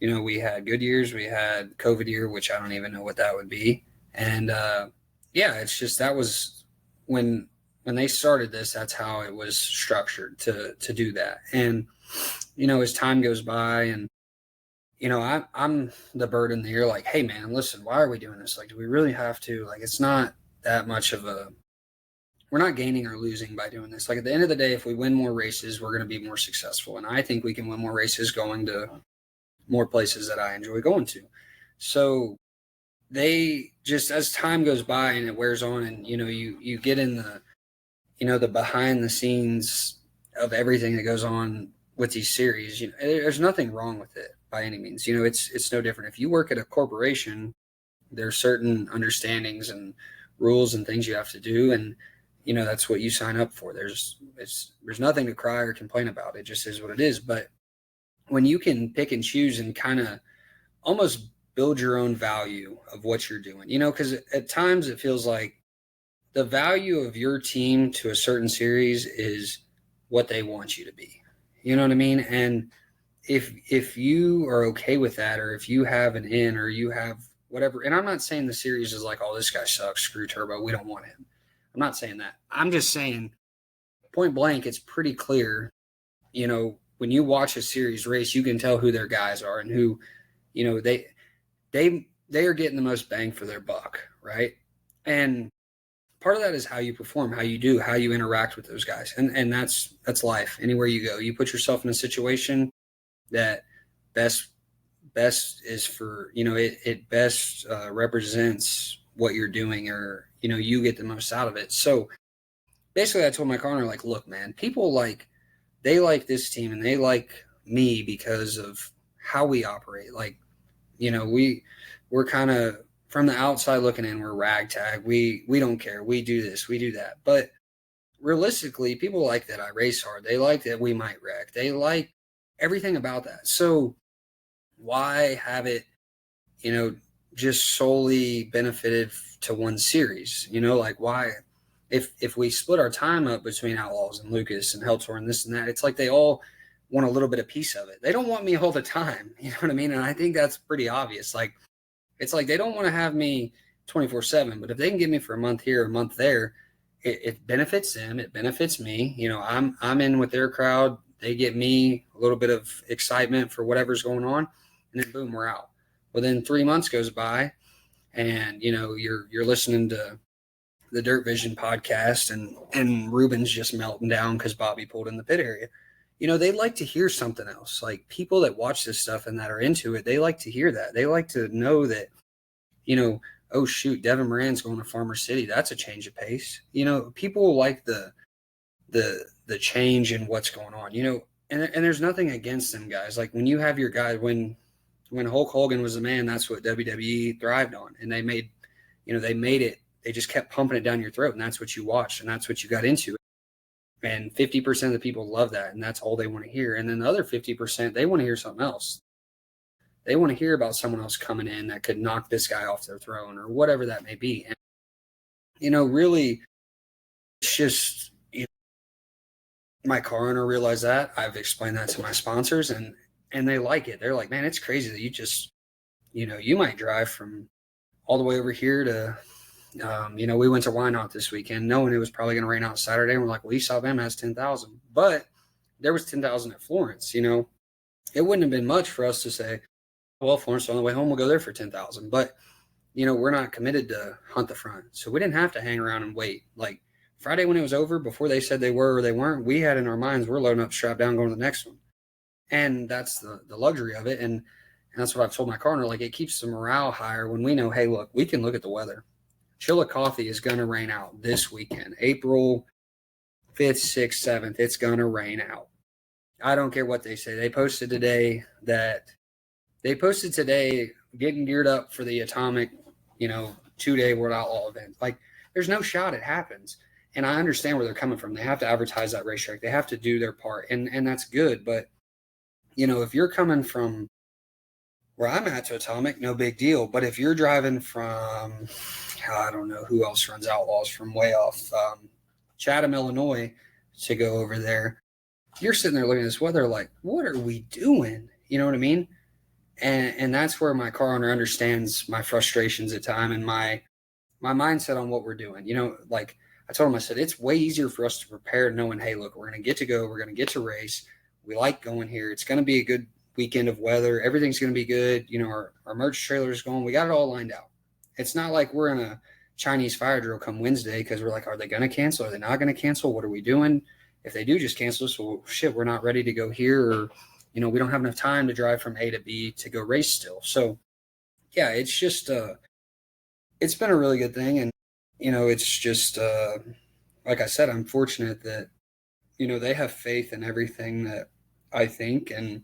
We had good years. We had COVID year, which I don't even know what that would be. And it's just, that was when they started this, that's how it was structured to do that. And, as time goes by and, I'm the bird in the ear, like, hey man, listen, why are we doing this? Like, do we really have to? Like, it's not that much of we're not gaining or losing by doing this. Like, at the end of the day, if we win more races, we're going to be more successful. And I think we can win more races going to more places that I enjoy going to. So they just, as time goes by and it wears on, and you get in the behind the scenes of everything that goes on with these series, there's nothing wrong with it. by any means. You know, it's no different. If you work at a corporation, there's certain understandings and rules and things you have to do, and you know that's what you sign up for. There's nothing to cry or complain about. It just is what it is. But when you can pick and choose and kind of almost build your own value of what you're doing, you know, because at times it feels like the value of your team to a certain series is what they want you to be. You know what I mean? And if you are okay with that, or if you have an in, or you have whatever, and I'm not saying the series is like, oh, this guy sucks, screw Turbo, we don't want him. I'm not saying that. I'm just saying point blank, it's pretty clear, you know, when you watch a series race, you can tell who their guys are and who, you know, they are getting the most bang for their buck, right? And part of that is how you perform, how you do, how you interact with those guys. And that's life. Anywhere you go, you put yourself in a situation that best is for, you know, it best represents what you're doing, or, you know, you get the most out of it. So basically I told my car owner, like, look, man, people they like this team and they like me because of how we operate. Like, you know, we're kind of from the outside looking in, we're ragtag. We don't care. We do this, we do that. But realistically, people like that I race hard. They like that we might wreck. They like everything about that. So why have it, you know, just solely benefited to one series? You know, like, why, if we split our time up between Outlaws and Lucas and Heltor and this and that, it's like they all want a little bit of piece of it. They don't want me all the time. You know what I mean? And I think that's pretty obvious. Like, it's like they don't want to have me 24/7, but if they can get me for a month here, a month there, it benefits them. It benefits me. You know, I'm in with their crowd. They get me a little bit of excitement for whatever's going on, and then boom, we're out. Well, then 3 months goes by, and you know you're listening to the Dirt Vision podcast, and Ruben's just melting down because Bobby pulled in the pit area. You know, they like to hear something else. Like, people that watch this stuff and that are into it, they like to hear that. They like to know that, you know, oh shoot, Devin Moran's going to Farmer City. That's a change of pace. You know, people like the change in what's going on. You know, and there's nothing against them guys. Like, when you have your guy, when Hulk Hogan was the man, that's what WWE thrived on, and they made it. They just kept pumping it down your throat, and that's what you watched, and that's what you got into. And 50% of the people love that, and that's all they want to hear. And then the other 50%, they want to hear something else. They want to hear about someone else coming in that could knock this guy off their throne, or whatever that may be. And, you know, really, it's just, you know, my car owner realized that. I've explained that to my sponsors, and they like it. They're like, man, it's crazy that you just, you know, you might drive from all the way over here to, you know, we went to Wynot this weekend knowing it was probably going to rain out Saturday. And we're like, well, East Alabama has 10,000, but there was 10,000 at Florence. You know, it wouldn't have been much for us to say, well, Florence, on the way home, we'll go there for 10,000. But, you know, we're not committed to hunt the front. So we didn't have to hang around and wait. Like, Friday when it was over, before they said they were or they weren't, we had in our minds, we're loading up, strap down, going to the next one. And that's the luxury of it. And that's what I've told my car owner. Like, it keeps the morale higher when we know, hey, look, we can look at the weather. Chillicothe is going to rain out this weekend, April 5th, 6th, 7th. It's going to rain out. I don't care what they say. They posted today getting geared up for the Atomic, you know, 2-day World Outlaw event. Like, there's no shot it happens. And I understand where they're coming from. They have to advertise that racetrack. They have to do their part. And that's good. But, you know, if you're coming from where I'm at to Atomic, no big deal. But if you're driving from, I don't know who else runs Outlaws from way off, Chatham, Illinois, to go over there, you're sitting there looking at this weather like, what are we doing? You know what I mean? And that's where my car owner understands my frustrations at time and my mindset on what we're doing. You know, like I told him, I said, it's way easier for us to prepare knowing, hey, look, we're going to get to go. We're going to get to race. We like going here. It's going to be a good weekend of weather. Everything's going to be good. You know, our merch trailer is going. We got it all lined out. It's not like we're in a Chinese fire drill come Wednesday because we're like, are they going to cancel? Are they not going to cancel? What are we doing? If they do just cancel us, well, shit, we're not ready to go here. Or, you know, we don't have enough time to drive from A to B to go race still. So, yeah, it's just it's been a really good thing. And, you know, it's just, like I said, I'm fortunate that, you know, they have faith in everything that I think. And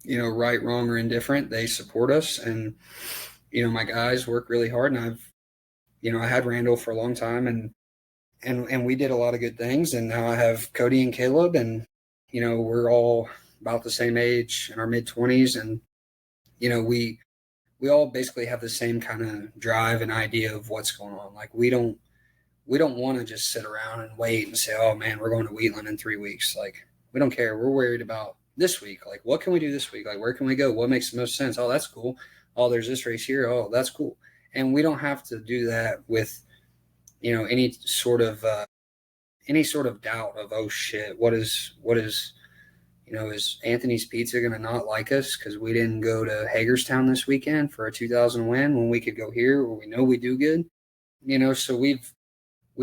right, wrong, or indifferent, they support us. And, my guys work really hard. And I had Randall for a long time, and we did a lot of good things. And now I have Cody and Caleb, and, we're all about the same age in our mid-20s. And, we all basically have the same kind of drive and idea of what's going on. Like we don't want to just sit around and wait and say, oh man, we're going to Wheatland in 3 weeks. Like we don't care. We're worried about this week. Like what can we do this week? Like where can we go? What makes the most sense? Oh, that's cool. Oh, there's this race here. Oh, that's cool. And we don't have to do that with, any sort of doubt of, oh shit, is Anthony's Pizza going to not like us because we didn't go to Hagerstown this weekend for a 2000 win when we could go here where we know we do good? So we've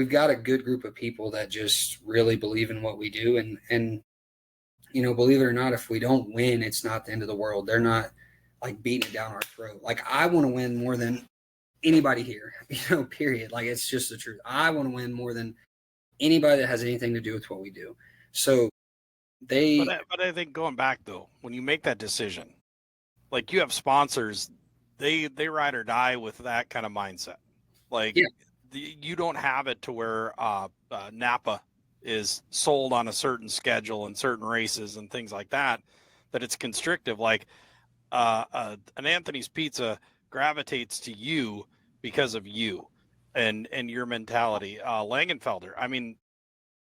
got a good group of people that just really believe in what we do. And believe it or not, if we don't win, it's not the end of the world. They're not like beating it down our throat. Like I want to win more than anybody here, period. Like it's just the truth. I want to win more than anybody that has anything to do with what we do. So but I think going back though, when you make that decision, like you have sponsors, they ride or die with that kind of mindset. Like you don't have it to where Napa is sold on a certain schedule and certain races and things like that, that it's constrictive. Like an Anthony's Pizza gravitates to you because of you and your mentality. Langenfelder, I mean,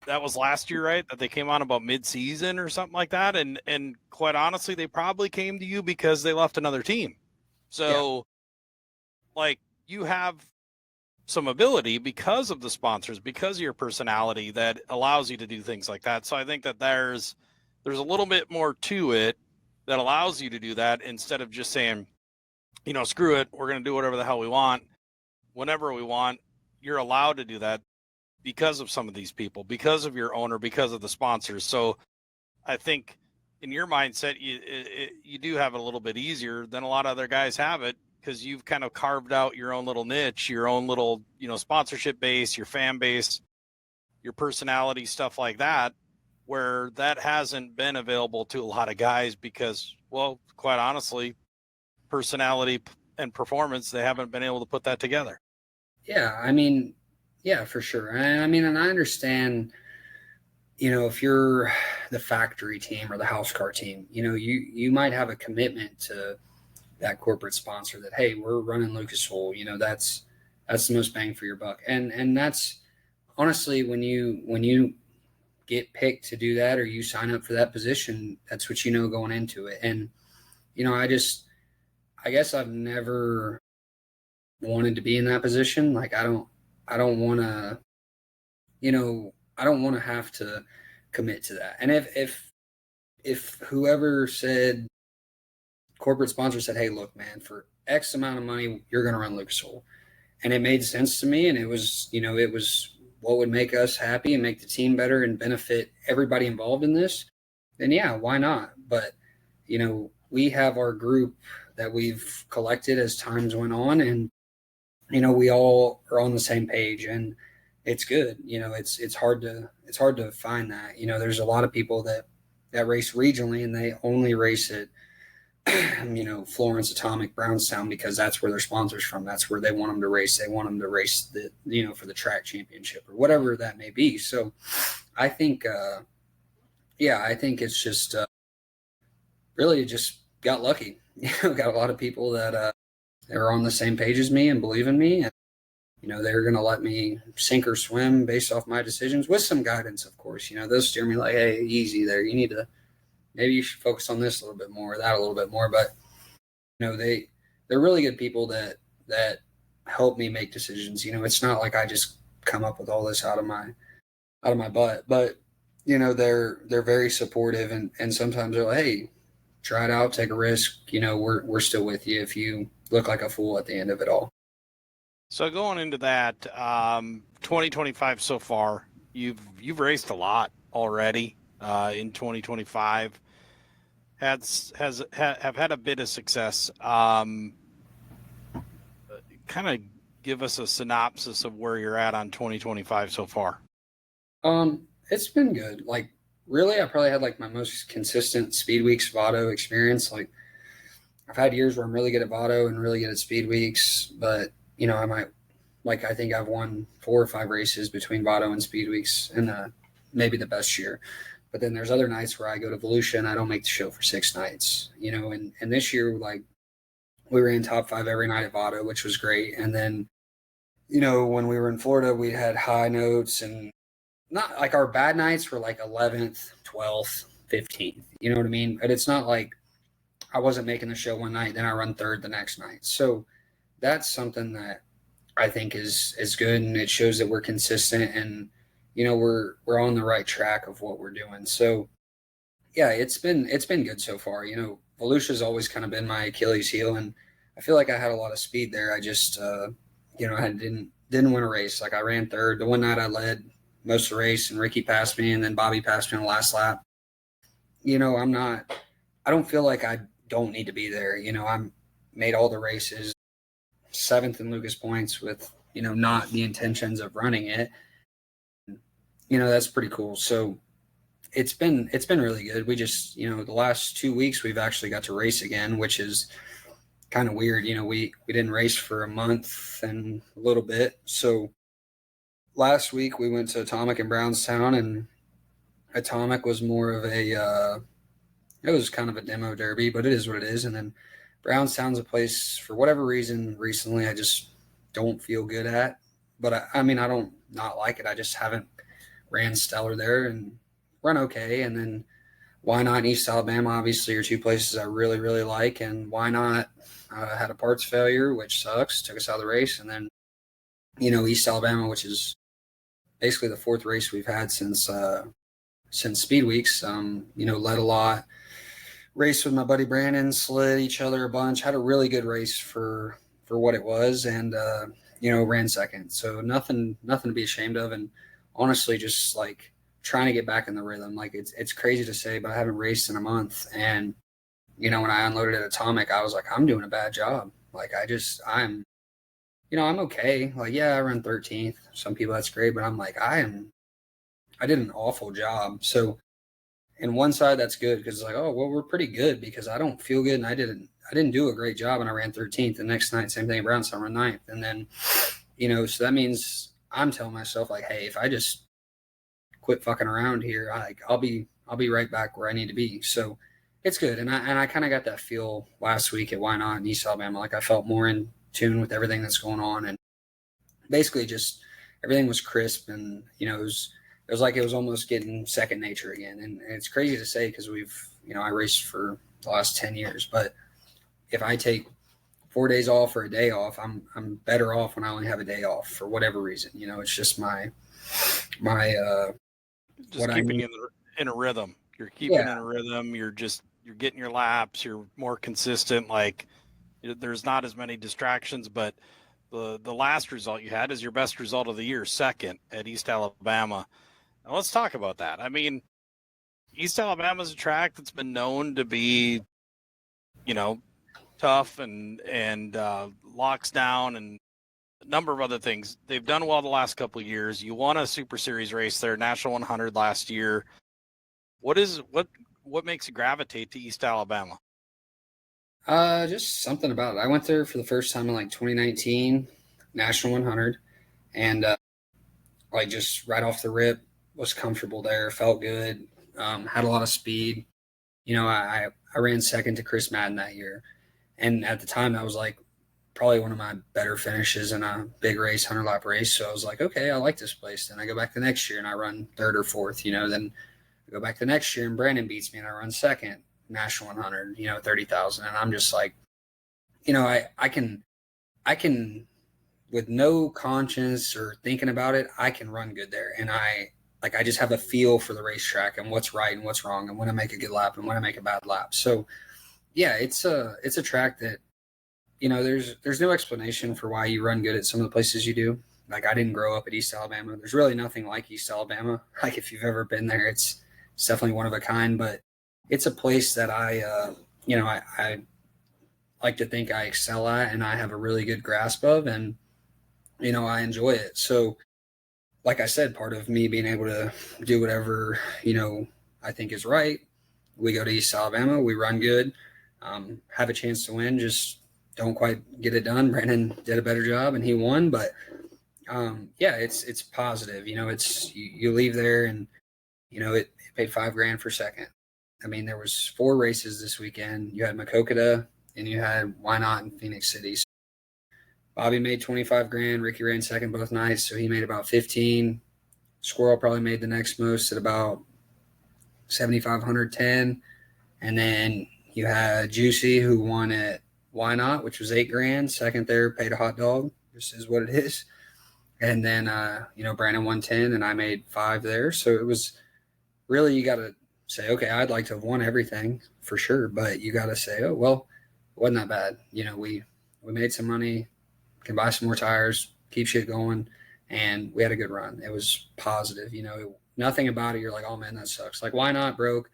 that was last year, right? That they came on about mid-season or something like that. And quite honestly, they probably came to you because they left another team. So like you have some ability because of the sponsors, because of your personality that allows you to do things like that. So I think that there's a little bit more to it that allows you to do that instead of just saying, screw it, we're going to do whatever the hell we want, whenever we want. You're allowed to do that because of some of these people, because of your owner, because of the sponsors. So I think in your mindset, you do have it a little bit easier than a lot of other guys have it, because you've kind of carved out your own little niche, your own little, sponsorship base, your fan base, your personality, stuff like that, where that hasn't been available to a lot of guys because, well, quite honestly, personality and performance, they haven't been able to put that together. Yeah, I mean, yeah, for sure. And I mean, and I understand, if you're the factory team or the house car team, you might have a commitment to that corporate sponsor that, hey, we're running Lucas Oil, that's the most bang for your buck. And that's honestly, when you get picked to do that or you sign up for that position, that's what going into it. And I guess I've never wanted to be in that position. Like I don't want to, I don't want to have to commit to that. And if whoever said, corporate sponsor said, hey, look, man, for X amount of money, you're going to run Lucas Oil, and it made sense to me, and it was what would make us happy and make the team better and benefit everybody involved in this, then yeah, why not? But we have our group that we've collected as times went on, and we all are on the same page, and it's good. It's hard to find that. There's a lot of people that race regionally, and they only race at Florence, Atomic, Brownstown, because that's where their sponsors from. That's where they want them to race. They want them to race for the track championship or whatever that may be. So I think, I think it's just really just got lucky. Got a lot of people that are on the same page as me and believe in me, and they're going to let me sink or swim based off my decisions with some guidance, of course. They'll steer me like, hey, easy there. Maybe you should focus on this a little bit more, that a little bit more. But they're really good people that help me make decisions. It's not like I just come up with all this out of my butt. But they're very supportive, and sometimes they're like, hey, try it out, take a risk. We're still with you if you look like a fool at the end of it all. So going into that, 2025 so far, you've raced a lot already in 2025. Have had a bit of success. Kind of give us a synopsis of where you're at on 2025 so far. It's been good. Like really, I probably had like my most consistent speed weeks Vado experience. Like I've had years where I'm really good at Vado and really good at speed weeks, but I might like I think I've won 4 or 5 races between Vado and speed weeks in maybe the best year. But then there's other nights where I go to Volusia and I don't make the show for 6 nights, and this year like we ran top 5 every night at Vado, which was great. And then, when we were in Florida, we had high notes and not like our bad nights were like 11th, 12th, 15th. You know what I mean? But it's not like I wasn't making the show one night, then I run third the next night. So that's something that I think is good, and it shows that we're consistent and we're on the right track of what we're doing. So yeah, it's been good so far. Volusia's always kind of been my Achilles heel, and I feel like I had a lot of speed there. I just I didn't win a race. Like I ran third. The one night I led most of the race, and Ricky passed me, and then Bobby passed me on the last lap. I don't feel like I don't need to be there. I'm made all the races, 7th in Lucas points with, not the intentions of running it. That's pretty cool. So it's been really good. We just, the last 2 weeks we've actually got to race again, which is kind of weird. We didn't race for a month and a little bit. So last week we went to Atomic in Brownstown, and Atomic was more of it was kind of a demo derby, but it is what it is. And then Brownstown's a place, for whatever reason, recently I just don't feel good at. But I mean, I don't not like it. I just haven't ran stellar there and run okay. And then why not East Alabama? Obviously, are 2 places I really, really like. And why not? Had a parts failure, which sucks, took us out of the race. And then, East Alabama, which is basically the 4th race we've had since Speed Weeks. Led a lot. Raced with my buddy Brandon, slid each other a bunch, had a really good race for what it was, and ran second. So nothing to be ashamed of, and honestly just like trying to get back in the rhythm. Like it's crazy to say, but I haven't raced in a month, and when I unloaded at Atomic, I was like, I'm doing a bad job. Like I'm okay. Like, yeah, I run 13th. Some people that's great, but I'm like, I did an awful job. So in one side, that's good because it's like, oh, well, we're pretty good because I don't feel good and I didn't do a great job and I ran 13th. The next night, same thing at Brownstown, I ran 9th. And then, so that means I'm telling myself like, hey, if I just quit fucking around here, I'll be right back where I need to be. So it's good. And I kind of got that feel last week at Why Not in East Alabama. Like I felt more in tune with everything that's going on, and basically just everything was crisp, and it was like it was almost getting second nature again. And it's crazy to say because we've, I raced for the last 10 years, but if I take 4 days off or a day off, I'm better off when I only have a day off for whatever reason. It's just my just what keeping I you in a rhythm. You're keeping in a rhythm. You're getting your laps. You're more consistent. Like there's not as many distractions, but the last result you had is your best result of the year, second at East Alabama. Now let's talk about that. I mean, East Alabama's a track that's been known to be, tough and locks down and a number of other things. They've done well the last couple of years. You won a Super Series race there, National 100 last year. What makes you gravitate to East Alabama? Just something about it. I went there for the first time in like 2019, National 100, and like just right off the rip, was comfortable there, felt good, had a lot of speed. I ran second to Chris Madden that year, and at the time that was like probably one of my better finishes in a big race, 100-lap race. So I was like, okay, I like this place. Then I go back the next year and I run third or fourth. Then I go back the next year and Brandon beats me and I run second, National 100, 30,000, and I'm just like, I can with no conscience or thinking about it, I can run good there. And I just have a feel for the racetrack and what's right and what's wrong and when I make a good lap and when I make a bad lap. So yeah, it's a track that, there's no explanation for why you run good at some of the places you do. Like I didn't grow up at East Alabama. There's really nothing like East Alabama. Like if you've ever been there, it's definitely one of a kind, but it's a place that I like to think I excel at and I have a really good grasp of, and, I enjoy it. So like I said, part of me being able to do whatever, I think is right. We go to East Alabama, we run good, have a chance to win, just don't quite get it done. Brandon did a better job and he won, but yeah, it's positive. It's you leave there and it paid $5,000 for second. I mean, there was 4 races this weekend. You had Makokata and you had Why Not in Phoenix City. So Bobby made $25,000. Ricky ran second both nights, so he made about 15. Squirrel probably made the next most at about 7,510. And then you had Juicy, who won at Why Not, which was $8,000. Second there, paid a hot dog. This is what it is. And then Brandon won 10, and I made 5 there. So it was really, you got to say, okay, I'd like to have won everything for sure, but you got to say, oh well, it wasn't that bad. We made some money, can buy some more tires, keep shit going, and we had a good run. It was positive. Nothing about it. You're like, oh man, that sucks. Like, Why Not broke?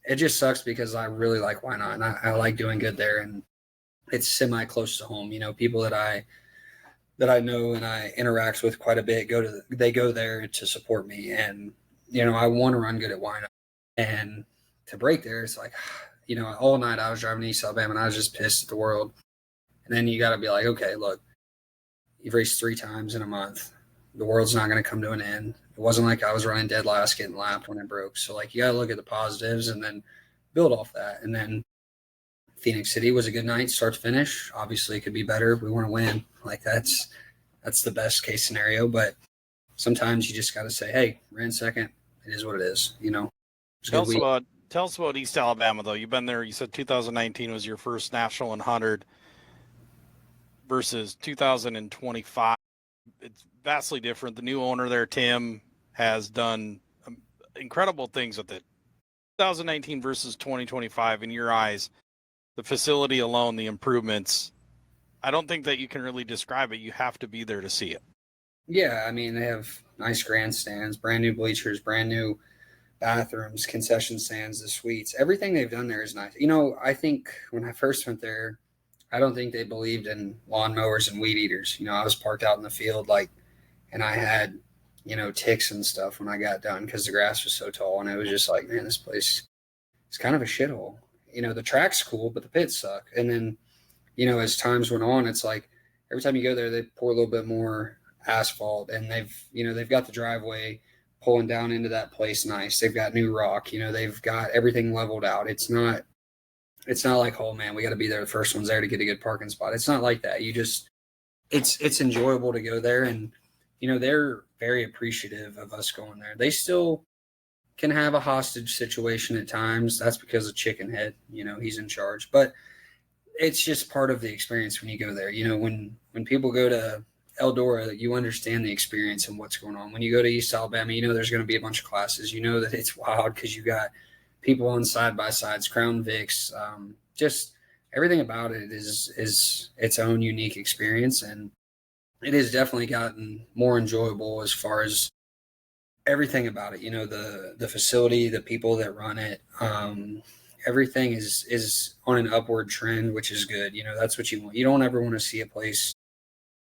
It just sucks because I really like Why Not, and I like doing good there, and it's semi close to home. People that I know and I interact with quite a bit they go there to support me, and I want to run good at Why Not, and to break there, it's like, all night I was driving to East Alabama and I was just pissed at the world, and then you got to be like, okay, look, you've raced 3 times in a month. The world's not going to come to an end. It wasn't like I was running dead last, getting lapped when it broke. So, like, you got to look at the positives and then build off that. And then Phoenix City was a good night, start to finish. Obviously, it could be better. We want to win. Like, that's the best case scenario. But sometimes you just got to say, hey, ran second. It is what it is. Tell us about East Alabama, though. You've been there. You said 2019 was your first National 100 versus 2025. It's vastly different. The new owner there, Tim, has done incredible things with it. 2019 versus 2025, in your eyes, the facility alone, the improvements, I don't think that you can really describe it. You have to be there to see it. Yeah, I mean, they have nice grandstands, brand new bleachers, brand new bathrooms, concession stands, the suites. Everything they've done there is nice. I think when I first went there, I don't think they believed in lawnmowers and weed eaters. I was parked out in the field, and I had, ticks and stuff when I got done because the grass was so tall. And it was just like, man, this place is kind of a shithole. The track's cool, but the pits suck. And then, as times went on, it's like every time you go there, they pour a little bit more asphalt, and they've got the driveway pulling down into that place nice. They've got new rock. They've got everything leveled out. It's not like, oh man, we got to be there the first one's there to get a good parking spot. It's not like that. It's enjoyable to go there, and they're very appreciative of us going there. They still can have a hostage situation at times. That's because of Chicken Head. He's in charge, but it's just part of the experience when you go there. When people go to Eldora, you understand the experience and what's going on. When you go to East Alabama, there's going to be a bunch of classes. That it's wild because you got people on side-by-sides, Crown Vics, just everything about it is its own unique experience, and it has definitely gotten more enjoyable as far as everything about it. The facility, the people that run it, everything is on an upward trend, which is good. That's what you want. You don't ever want to see a place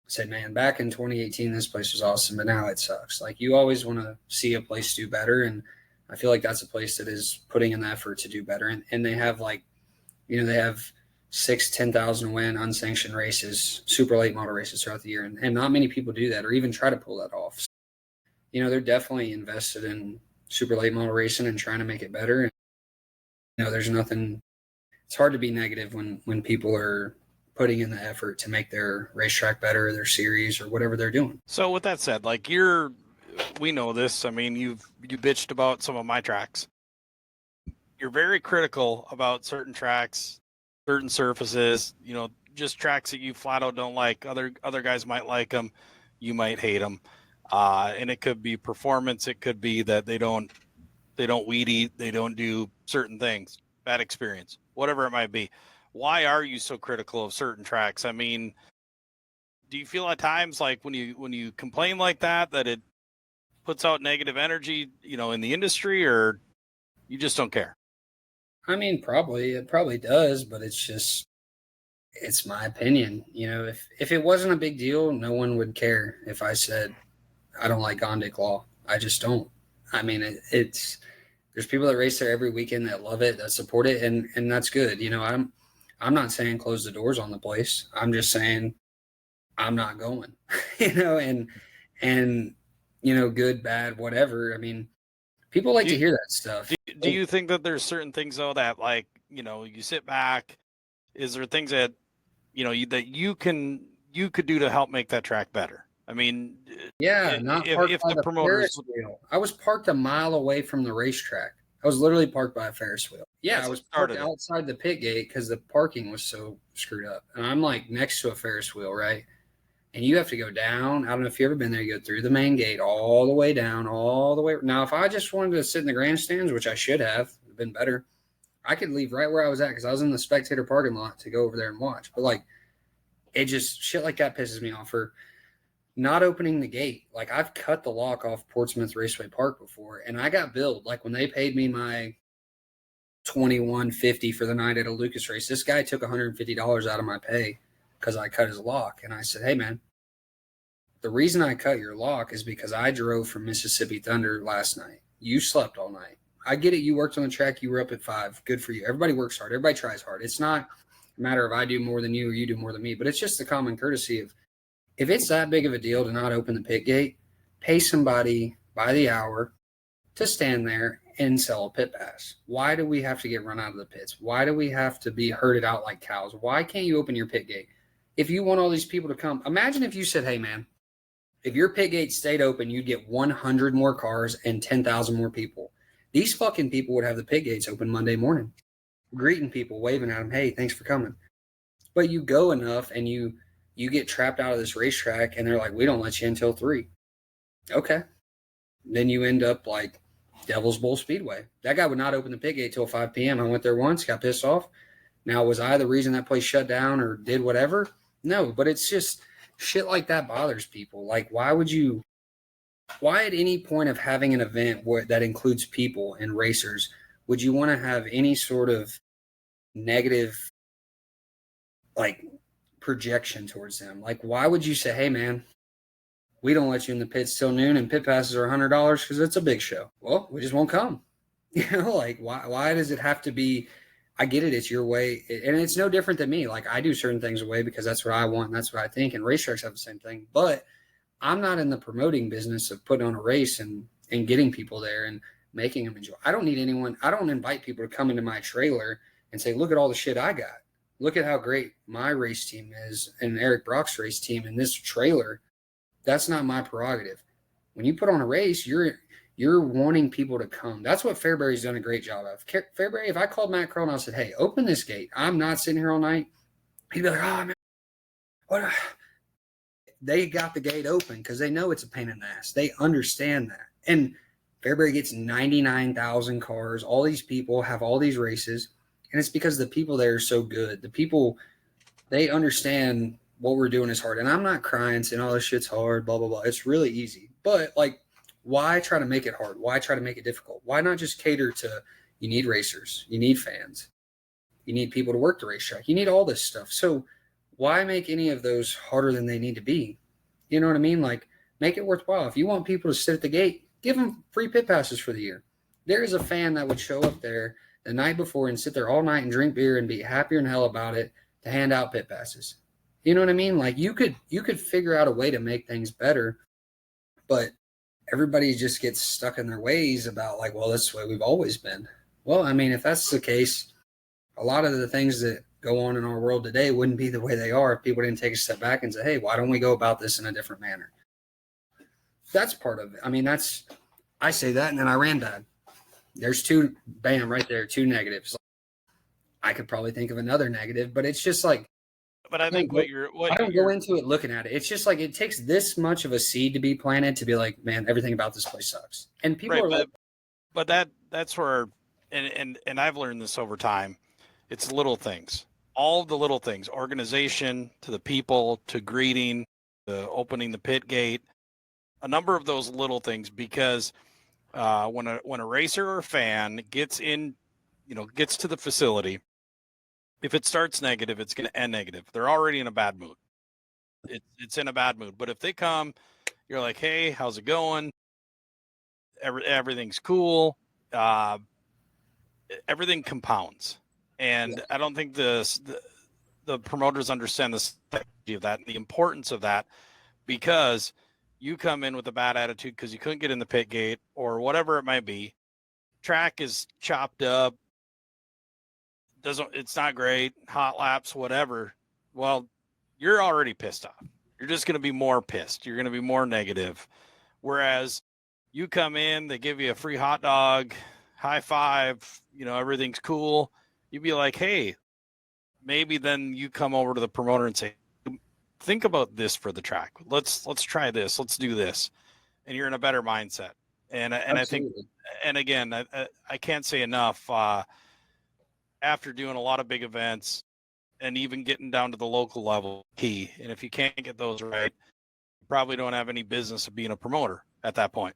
say, man, back in 2018, this place was awesome, but now it sucks. Like, you always want to see a place do better, and I feel like that's a place that is putting in the effort to do better. And they have they have 10,000 win unsanctioned races, super late model races throughout the year. And not many people do that or even try to pull that off. So, they're definitely invested in super late model racing and trying to make it better. And, there's nothing, it's hard to be negative when people are putting in the effort to make their racetrack better, their series, or whatever they're doing. So with that said, we know this. I mean, you bitched about some of my tracks. You're very critical about certain tracks, certain surfaces, just tracks that you flat out don't like. Other guys might like them. You might hate them. And it could be performance. It could be that they don't weed eat. They don't do certain things, bad experience, whatever it might be. Why are you so critical of certain tracks? I mean, do you feel at times like when you complain like that it puts out negative energy, in the industry, or you just don't care? I mean, it probably does, but it's my opinion. If it wasn't a big deal, no one would care if I said I don't like Gondik Law. I just don't. I mean, There's people that race there every weekend that love it, that support it, and that's good. You know, I'm not saying close the doors on the place. I'm just saying I'm not going. You know, and you know, good, bad, whatever. I mean, people like Do to you, hear that stuff. do you think that there's certain things though that, like, you know, you sit back? Is there things that that you could do to help make that track better? I mean, Yeah, not parked if by the the promoters, Ferris wheel. I was parked a mile away from the racetrack. I was literally parked by a Ferris wheel. Yeah, I that's what was parked started it. outside the pit gate because the parking was so screwed up. And I'm like next to a Ferris wheel, right? And you have to go down. I don't know if you've ever been there. You go through the main gate all the way down, all the way. Now, if I just wanted to sit in the grandstands, which I should have been better, I could leave right where I was at because I was in the spectator parking lot to go over there and watch. But like, it just shit like that pisses me off. For not opening the gate. Like I've cut the lock off Portsmouth Raceway Park before, and I got billed. Like when they paid me my 21.50 for the night at a Lucas race, this guy took $150 out of my pay because I cut his lock. And I said, "Hey man, the reason I cut your lock is because I drove from Mississippi Thunder last night. You slept all night. I get it. You worked on the track. You were up at 5. Good for you. Everybody works hard. Everybody tries hard. It's not a matter of I do more than you or you do more than me, but it's just the common courtesy of if it's that big of a deal to not open the pit gate, pay somebody by the hour to stand there and sell a pit pass. Why do we have to get run out of the pits? Why do we have to be herded out like cows? Why can't you open your pit gate? If you want all these people to come, imagine if you said, "Hey man, if your pit gate stayed open, you'd get 100 more cars and 10,000 more people." These fucking people would have the pit gates open Monday morning, greeting people, waving at them, "Hey, thanks for coming." But you go enough and you get trapped out of this racetrack and they're like, "We don't let you until 3." Okay. Then you end up like Devil's Bowl Speedway. That guy would not open the pit gate till 5 p.m. I went there once, got pissed off. Now, was I the reason that place shut down or did whatever? No, but it's just shit like that bothers people. Like, why at any point of having an event that includes people and racers, would you want to have any sort of negative, like, projection towards them? Like, why would you say, "Hey man, we don't let you in the pits till noon and pit passes are $100 because it's a big show"? Well, we just won't come. You know, like why does it have to be? I get it, it's your way, and it's no different than me. Like I do certain things away because that's what I want and that's what I think, and racetracks have the same thing. But I'm not in the promoting business of putting on a race and getting people there and making them enjoy. I don't need anyone. I don't invite people to come into my trailer and say, "Look at all the shit I got. Look at how great my race team is and Eric Brock's race team in this trailer." That's not my prerogative. When you put on a race, you're wanting people to come. That's what Fairbury's done a great job of. Fairbury, if I called Matt Crow and I said, "Hey, open this gate. I'm not sitting here all night," he'd be like, "Oh man, what?" They got the gate open because they know it's a pain in the ass. They understand that. And Fairbury gets 99,000 cars. All these people have all these races. And it's because the people there are so good. The people, they understand what we're doing is hard. And I'm not crying saying, "Oh, this shit's hard, blah, blah, blah." It's really easy. But like, why try to make it hard? Why try to make it difficult? Why not just cater to, you need racers, you need fans, you need people to work the racetrack, you need all this stuff. So why make any of those harder than they need to be? You know what I mean? Like, make it worthwhile. If you want people to sit at the gate, give them free pit passes for the year. There is a fan that would show up there the night before and sit there all night and drink beer and be happier than hell about it to hand out pit passes. You know what I mean? Like you could figure out a way to make things better, but everybody just gets stuck in their ways about like, well, that's the way we've always been. Well, I mean, if that's the case, a lot of the things that go on in our world today wouldn't be the way they are if people didn't take a step back and say, "Hey, why don't we go about this in a different manner?" That's part of it. I mean, I say that and then I ran bad. There's two, bam, right there, two negatives. I could probably think of another negative, but it's just like, But I think I don't go into it looking at it. It's just like it takes this much of a seed to be planted to be like, "Man, everything about this place sucks." And people right, are like, but that's where, and I've learned this over time. It's little things, all the little things, organization to the people to greeting, the opening the pit gate, a number of those little things. Because when a racer or fan gets in, gets to the facility, if it starts negative, it's going to end negative. They're already in a bad mood. It's in a bad mood. But if they come, you're like, "Hey, how's it going? Everything's cool." everything compounds. And I don't think the promoters understand the psychology of that and the importance of that, because you come in with a bad attitude because you couldn't get in the pit gate or whatever it might be. Track is chopped up. It's not great. Hot laps, whatever. Well, you're already pissed off. You're just going to be more pissed. You're going to be more negative. Whereas you come in, they give you a free hot dog, high five, everything's cool. You'd be like, hey, maybe then you come over to the promoter and say, think about this for the track. Let's try this. Let's do this. And you're in a better mindset. And I think, and again, I can't say enough, after doing a lot of big events and even getting down to the local level, key. And if you can't get those right, you probably don't have any business of being a promoter at that point,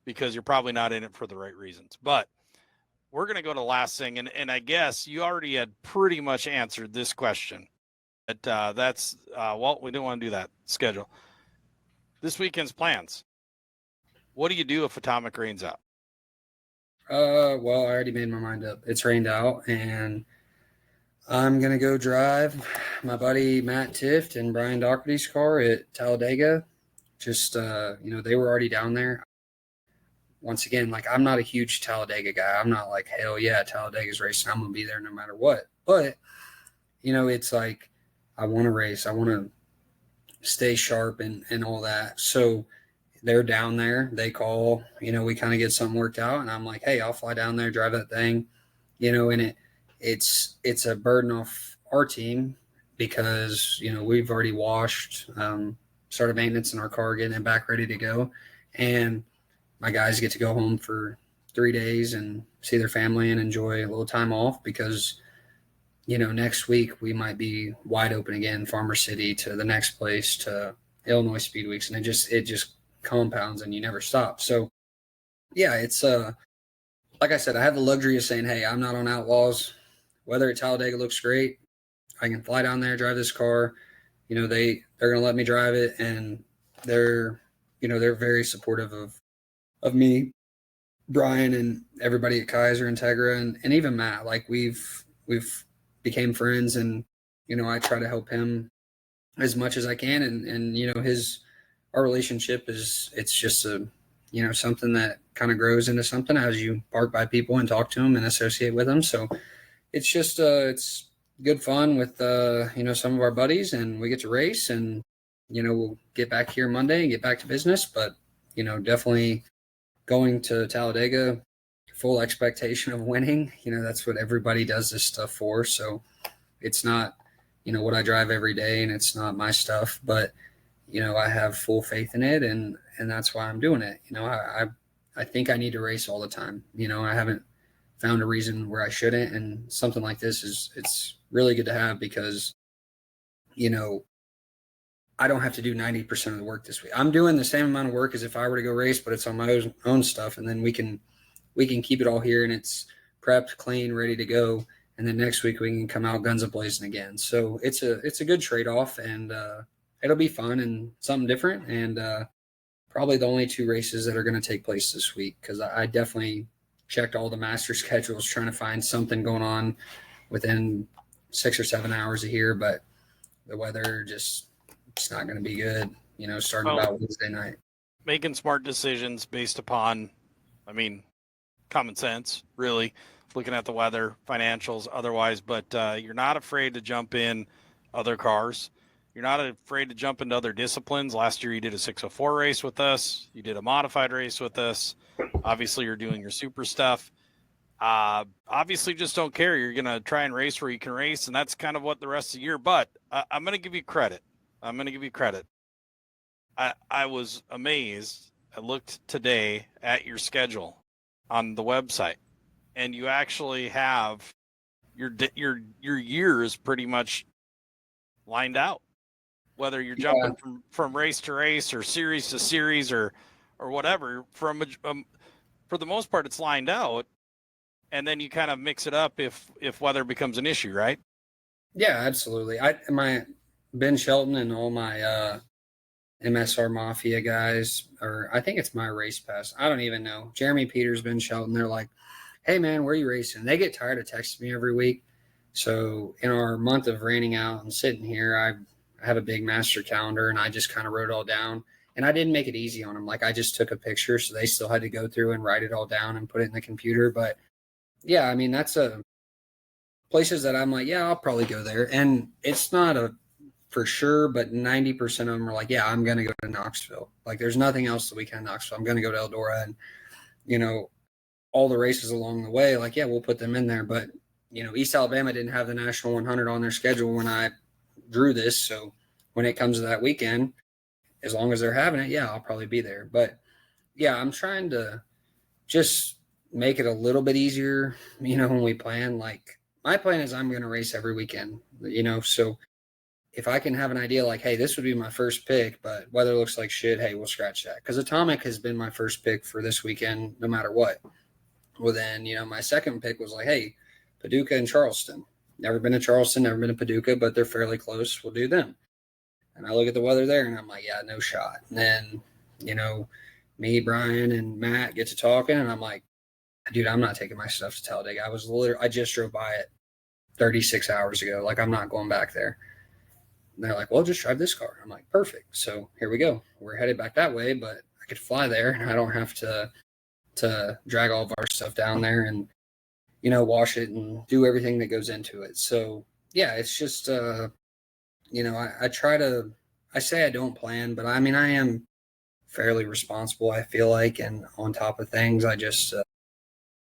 because you're probably not in it for the right reasons. But we're going to go to the last thing. And I guess you already had pretty much answered this question. But that's, we don't want to do that schedule. This weekend's plans. What do you do if atomic rains out? Well, I already made my mind up. It's rained out, and I'm going to go drive my buddy Matt Tift and Brian Doherty's car at Talladega. Just, they were already down there. Once again, like, I'm not a huge Talladega guy. I'm not like, hell yeah, Talladega's racing. I'm going to be there no matter what. But, it's like, I want to race. I want to stay sharp and all that. So they're down there. They call, we kind of get something worked out. And I'm like, hey, I'll fly down there, drive that thing, and it's a burden off our team because, we've already washed, started maintenance in our car, getting it back ready to go. And my guys get to go home for 3 days and see their family and enjoy a little time off because, next week we might be wide open again, Farmer City to the next place to Illinois Speed Weeks. And it just compounds and you never stop. So yeah, it's like I said, I have the luxury of saying, hey, I'm not on Outlaws. Weather at Talladega looks great. I can fly down there, drive this car. They're going to let me drive it, and they're very supportive of me, Brian, and everybody at Kaiser, Integra, and even Matt. Like we've became friends, and I try to help him as much as I can, and our relationship it's just something that kind of grows into something as you park by people and talk to them and associate with them. So it's just it's good fun with some of our buddies, and we get to race, and we'll get back here Monday and get back to business. But definitely going to Talladega, full expectation of winning. That's what everybody does this stuff for. So it's not what I drive every day, and it's not my stuff, but I have full faith in it, and that's why I'm doing it. I think I need to race all the time. I haven't found a reason where I shouldn't, and something like this it's really good to have because I don't have to do 90% of the work this week. I'm doing the same amount of work as if I were to go race, but it's on my own stuff, and then we can keep it all here, and it's prepped, clean, ready to go. And then next week we can come out guns a-blazing again. So it's a good trade-off, and it'll be fun and something different, and probably the only 2 races that are going to take place this week, because I definitely checked all the master schedules trying to find something going on within 6 or 7 hours of here, but the weather it's not going to be good, starting about Wednesday night. Making smart decisions based upon, common sense, really, looking at the weather, financials, otherwise, but you're not afraid to jump in other cars. You're not afraid to jump into other disciplines. Last year you did a 604 race with us. You did a modified race with us. Obviously you're doing your super stuff. Obviously just don't care. You're going to try and race where you can race, and that's kind of what the rest of the year, but I'm going to give you credit. I was amazed. I looked today at your schedule on the website, and you actually have your years pretty much lined out. Whether you're jumping from race to race or series to series or whatever, for the most part, it's lined out, and then you kind of mix it up if weather becomes an issue, right? Yeah, absolutely. My Ben Shelton and all my MSR Mafia guys, or I think it's My Race Pass. I don't even know. Jeremy Peter's been shouting. They're like, hey, man, where are you racing? They get tired of texting me every week. So in our month of raining out and sitting here, I have a big master calendar, and I just kind of wrote it all down. And I didn't make it easy on them. Like, I just took a picture, so they still had to go through and write it all down and put it in the computer. But yeah, I mean, that's places that I'm like, yeah, I'll probably go there. And it's not a for sure, but 90% of them are like, yeah, I'm going to go to Knoxville. Like, there's nothing else the weekend in Knoxville. I'm going to go to Eldora. And, all the races along the way, like, yeah, we'll put them in there. But, East Alabama didn't have the National 100 on their schedule when I drew this. So when it comes to that weekend, as long as they're having it, yeah, I'll probably be there. But, yeah, I'm trying to just make it a little bit easier, when we plan. Like, my plan is I'm going to race every weekend, so if I can have an idea like, hey, this would be my first pick, but weather looks like shit, hey, we'll scratch that. Because Atomic has been my first pick for this weekend, no matter what. Well, then, my second pick was like, hey, Paducah and Charleston. Never been to Charleston, never been to Paducah, but they're fairly close. We'll do them. And I look at the weather there, and I'm like, yeah, no shot. And then, me, Brian, and Matt get to talking, and I'm like, dude, I'm not taking my stuff to Talladega. I just drove by it 36 hours ago. Like, I'm not going back there. And they're like, well, just drive this car. I'm like, perfect. So here we go. We're headed back that way, but I could fly there, and I don't have to drag all of our stuff down there and, wash it and do everything that goes into it. So yeah, it's just, I try to, I say I don't plan, but I mean, I am fairly responsible, I feel like, and on top of things. I just,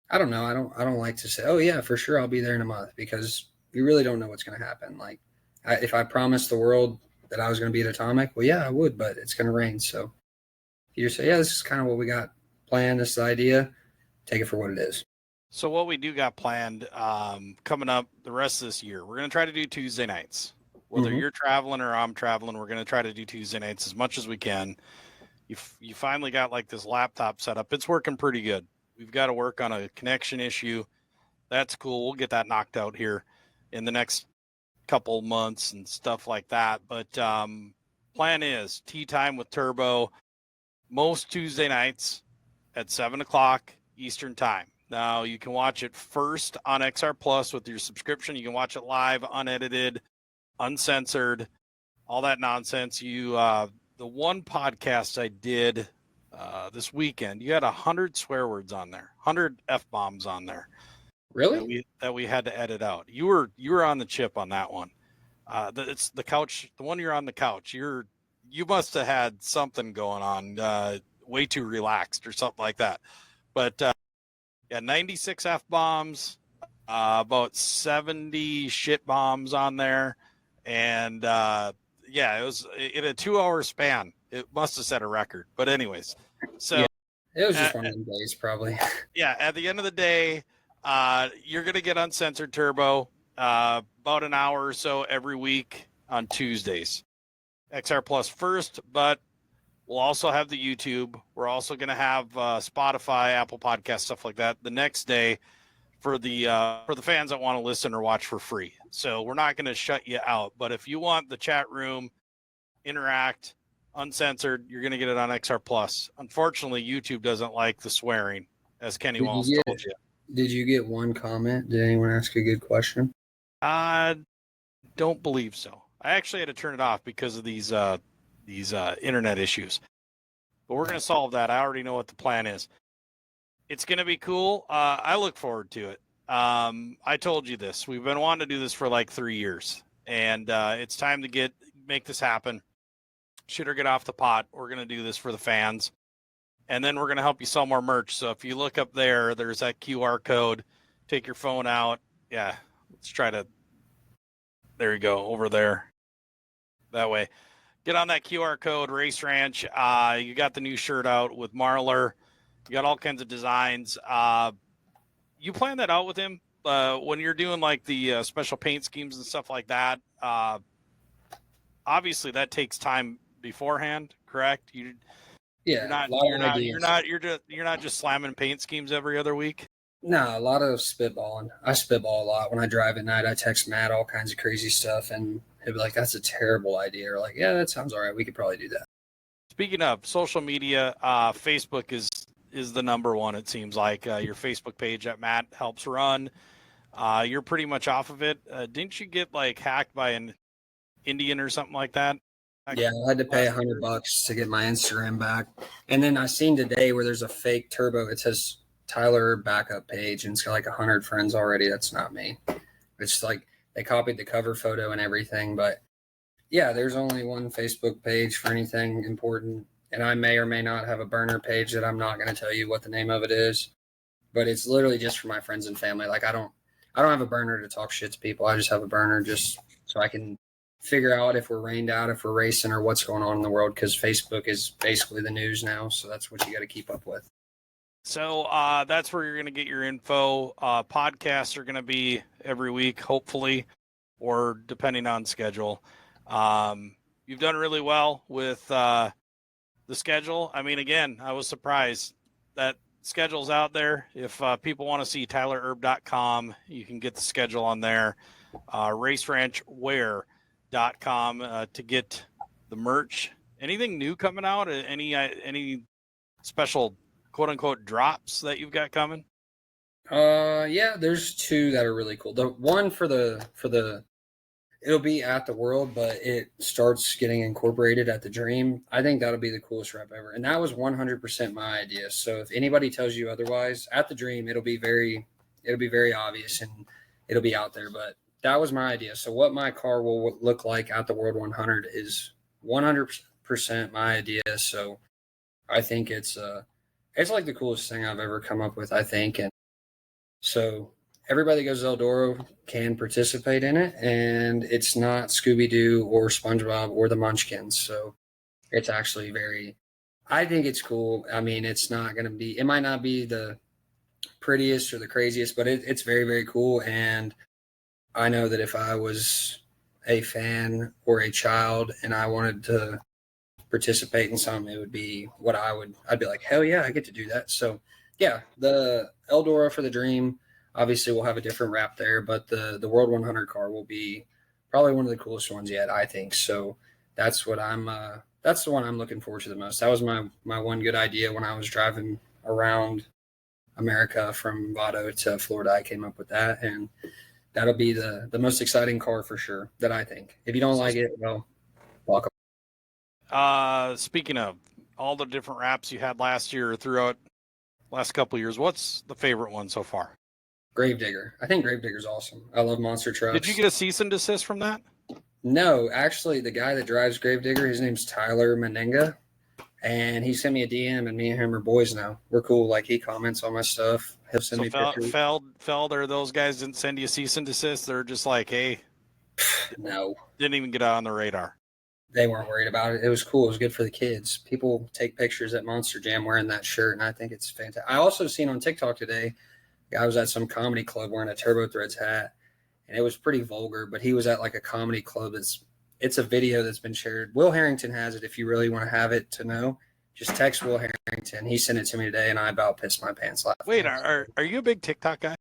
I don't know. I don't like to say, oh yeah, for sure I'll be there in a month, because you really don't know what's going to happen. Like, if I promised the world that I was going to be at Atomic, well, yeah, I would, but it's going to rain. So you just say, yeah, this is kind of what we got planned. This is the idea. Take it for what it is. So what we do got planned coming up the rest of this year, we're going to try to do Tuesday nights. Whether you're traveling or I'm traveling, we're going to try to do Tuesday nights as much as we can. You finally got like this laptop set up. It's working pretty good. We've got to work on a connection issue. That's cool. We'll get that knocked out here in the next couple months and stuff like that. But plan is tea time with Terbo most Tuesday nights at 7:00 Eastern time. Now you can watch it first on XR Plus with your subscription. You can watch it live, unedited, uncensored, all that nonsense. The one podcast I did this weekend, you had 100 swear words on there, 100 F-bombs on there. Really? That we had to edit out. You were on the chip on that one. It's the couch. The one you're on the couch. You must have had something going on. Way too relaxed or something like that. But yeah, 96 F bombs, about 70 shit bombs on there, and yeah, it was in a 2-hour span. It must have set a record. But anyways, so yeah, it was just one of them days, probably. Yeah, at the end of the day, you're going to get Uncensored Turbo about an hour or so every week on Tuesdays. XR Plus first, but we'll also have the YouTube. We're also going to have Spotify, Apple Podcast, stuff like that the next day for the fans that want to listen or watch for free. So we're not going to shut you out. But if you want the chat room, interact, uncensored, you're going to get it on XR Plus. Unfortunately, YouTube doesn't like the swearing, as Kenny Walls told you. Did you get one comment? Did anyone ask a good question? I don't believe so. I actually had to turn it off because of these internet issues. But we're going to solve that. I already know what the plan is. It's going to be cool. I look forward to it. I told you this. We've been wanting to do this for like 3 years. And it's time to make this happen. Shit or get off the pot. We're going to do this for the fans. And then we're going to help you sell more merch. So if you look up there, there's that QR code. Take your phone out. Yeah, let's try to. There you go, over there. That way. Get on that QR code, Race Ranch. You got the new shirt out with Marler. You got all kinds of designs. You plan that out with him when you're doing like the special paint schemes and stuff like that. Obviously, that takes time beforehand, correct? You're not just slamming paint schemes every other week. No, a lot of spitballing. I spitball a lot when I drive at night. I text Matt all kinds of crazy stuff, and he'll be like, "That's a terrible idea." Or like, "Yeah, that sounds all right. We could probably do that." Speaking of social media, Facebook is the number one. It seems like your Facebook page that Matt helps run. You're pretty much off of it. Didn't you get like hacked by an Indian or something like that? Yeah, I had to pay Last year? $100 to get my Instagram back. And then I seen today where there's a fake Terbo. It says Tyler Erb backup page, and it's got like 100 friends already. That's not me. It's like they copied the cover photo and everything. But yeah, there's only one Facebook page for anything important. And I may or may not have a burner page that I'm not going to tell you what the name of it is. But it's literally just for my friends and family. Like I don't have a burner to talk shit to people. I just have a burner just so I can figure out if we're rained out, if we're racing, or what's going on in the world, because Facebook is basically the news now. So that's what you got to keep up with. So that's where you're going to get your info. Podcasts are going to be every week, hopefully, or depending on schedule. You've done really well with the schedule. I mean, again, I was surprised that schedule's out there. If people want to see tylererb.com, you can get the schedule on there. raceranchwear.com to get the merch. Anything new coming out? Any special quote unquote drops that you've got coming? Yeah, there's two that are really cool. The one for the it'll be at the World, but it starts getting incorporated at the Dream. I think that'll be the coolest wrap ever, and that was 100% my idea. So if anybody tells you otherwise, at the Dream, it'll be very obvious and it'll be out there. But that was my idea. So what my car will look like at the World 100 is 100% my idea. So I think it's like the coolest thing I've ever come up with, I think. And so everybody that goes to Eldora can participate in it, and it's not Scooby-Doo or SpongeBob or the Munchkins. So it's actually I think it's cool. I mean, it might not be the prettiest or the craziest, but it's very, very cool. And I know that if I was a fan or a child and I wanted to participate in something, it would be I'd be like, hell yeah, I get to do that. So yeah, the Eldora for the Dream, obviously we'll have a different wrap there, but the World 100 car will be probably one of the coolest ones yet, I think. So that's the one I'm looking forward to the most. That was my one good idea when I was driving around America from Vado to Florida. I came up with that, and that'll be the most exciting car for sure, that I think. If you don't like it, well, welcome. Speaking of all the different wraps you had last year or throughout last couple of years, what's the favorite one so far? Gravedigger. I think Gravedigger's awesome. I love monster trucks. Did you get a cease and desist from that? No, actually, the guy that drives Gravedigger, his name's Tyler Menenga, and he sent me a DM, and me and him are boys now. We're cool. Like, he comments on my stuff. He'll send me pictures. Feld, or those guys didn't send you a cease and desist? They're just like, hey. No. Didn't even get out on the radar. They weren't worried about it. It was cool. It was good for the kids. People take pictures at Monster Jam wearing that shirt, and I think it's fantastic. I also seen on TikTok today, a guy was at some comedy club wearing a Turbo Threads hat, and it was pretty vulgar, but he was at like a comedy club. It's a video that's been shared. Will Harrington has it. If you really want to have it to know, just text Will Harrington. He sent it to me today, and I about pissed my pants laughing. Wait, are you a big TikTok guy?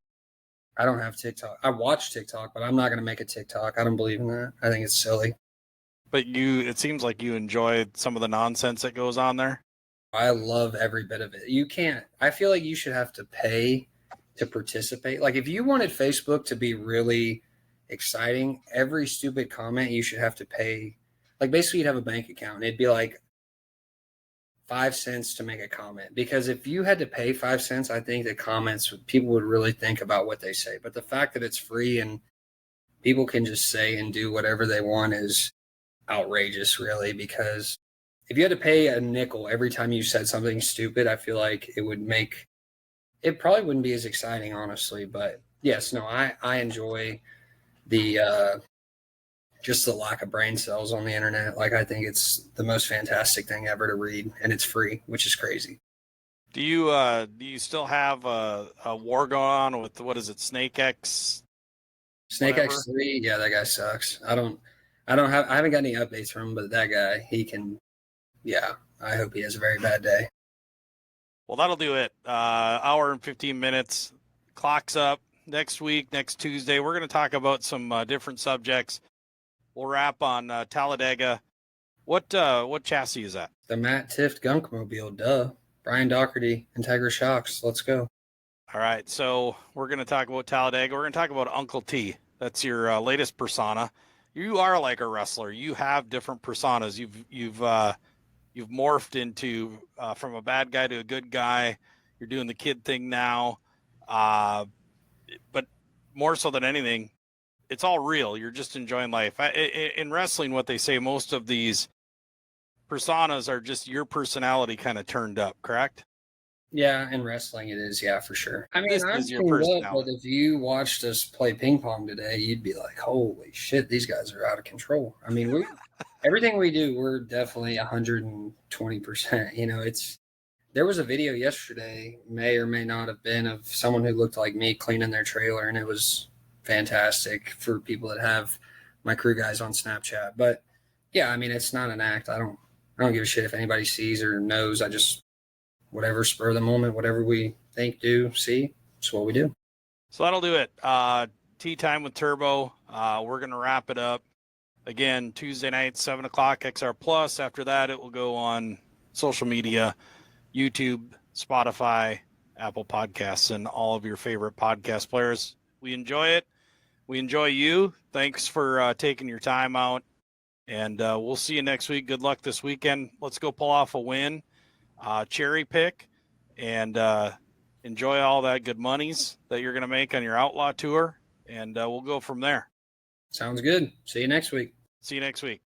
I don't have TikTok. I watch TikTok, but I'm not going to make a TikTok. I don't believe in that. I think it's silly. But it seems like you enjoy some of the nonsense that goes on there. I love every bit of it. I feel like you should have to pay to participate. Like, if you wanted Facebook to be really exciting, every stupid comment you should have to pay. Like, basically you'd have a bank account, and it'd be like 5 cents to make a comment. Because if you had to pay 5 cents, I think the people would really think about what they say. But the fact that it's free and people can just say and do whatever they want is outrageous, really. Because if you had to pay a nickel every time you said something stupid, I feel like it probably wouldn't be as exciting, honestly. But yes, no, I enjoy the just the lack of brain cells on the internet. Like, I think it's the most fantastic thing ever to read, and it's free, which is crazy. Do you still have a war going on with, what is it, Snake X? Snake X3? Yeah, that guy sucks. I haven't got any updates from him, but that guy, I hope he has a very bad day. Well, that'll do it. Hour and 15 minutes. Clock's up. Next week, next Tuesday, we're going to talk about some different subjects. We'll wrap on Talladega. What chassis is that? The Matt Tift Gunkmobile, duh. Brian Doherty, Integra Shocks. Let's go. All right, so we're going to talk about Talladega. We're going to talk about Uncle T. That's your latest persona. You are like a wrestler. You have different personas. You've morphed into from a bad guy to a good guy. You're doing the kid thing now, but more so than anything, it's all real. You're just enjoying life. In wrestling, what they say, most of these personas are just your personality kind of turned up, correct? Yeah, in wrestling it is, yeah, for sure. I mean, This I'm is your tuned up, but personality. if you watched us play ping pong today, you'd be like, holy shit, these guys are out of control. I mean, everything we do, we're definitely 120%. You know, there was a video yesterday, may or may not have been, of someone who looked like me cleaning their trailer, and it was fantastic for people that have my crew guys on Snapchat. But yeah, I mean, it's not an act. I don't give a shit if anybody sees or knows. I just whatever spur of the moment, whatever we think, do, see, it's what we do. So that'll do it. Tea time with Turbo. We're going to wrap it up. Again, Tuesday night, 7 o'clock, XR Plus. After that, it will go on social media, YouTube, Spotify, Apple Podcasts, and all of your favorite podcast players. We enjoy it. We enjoy you. Thanks for taking your time out. And we'll see you next week. Good luck this weekend. Let's go pull off a win. Cherry pick and enjoy all that good monies that you're going to make on your outlaw tour. And we'll go from there. Sounds good. See you next week. See you next week.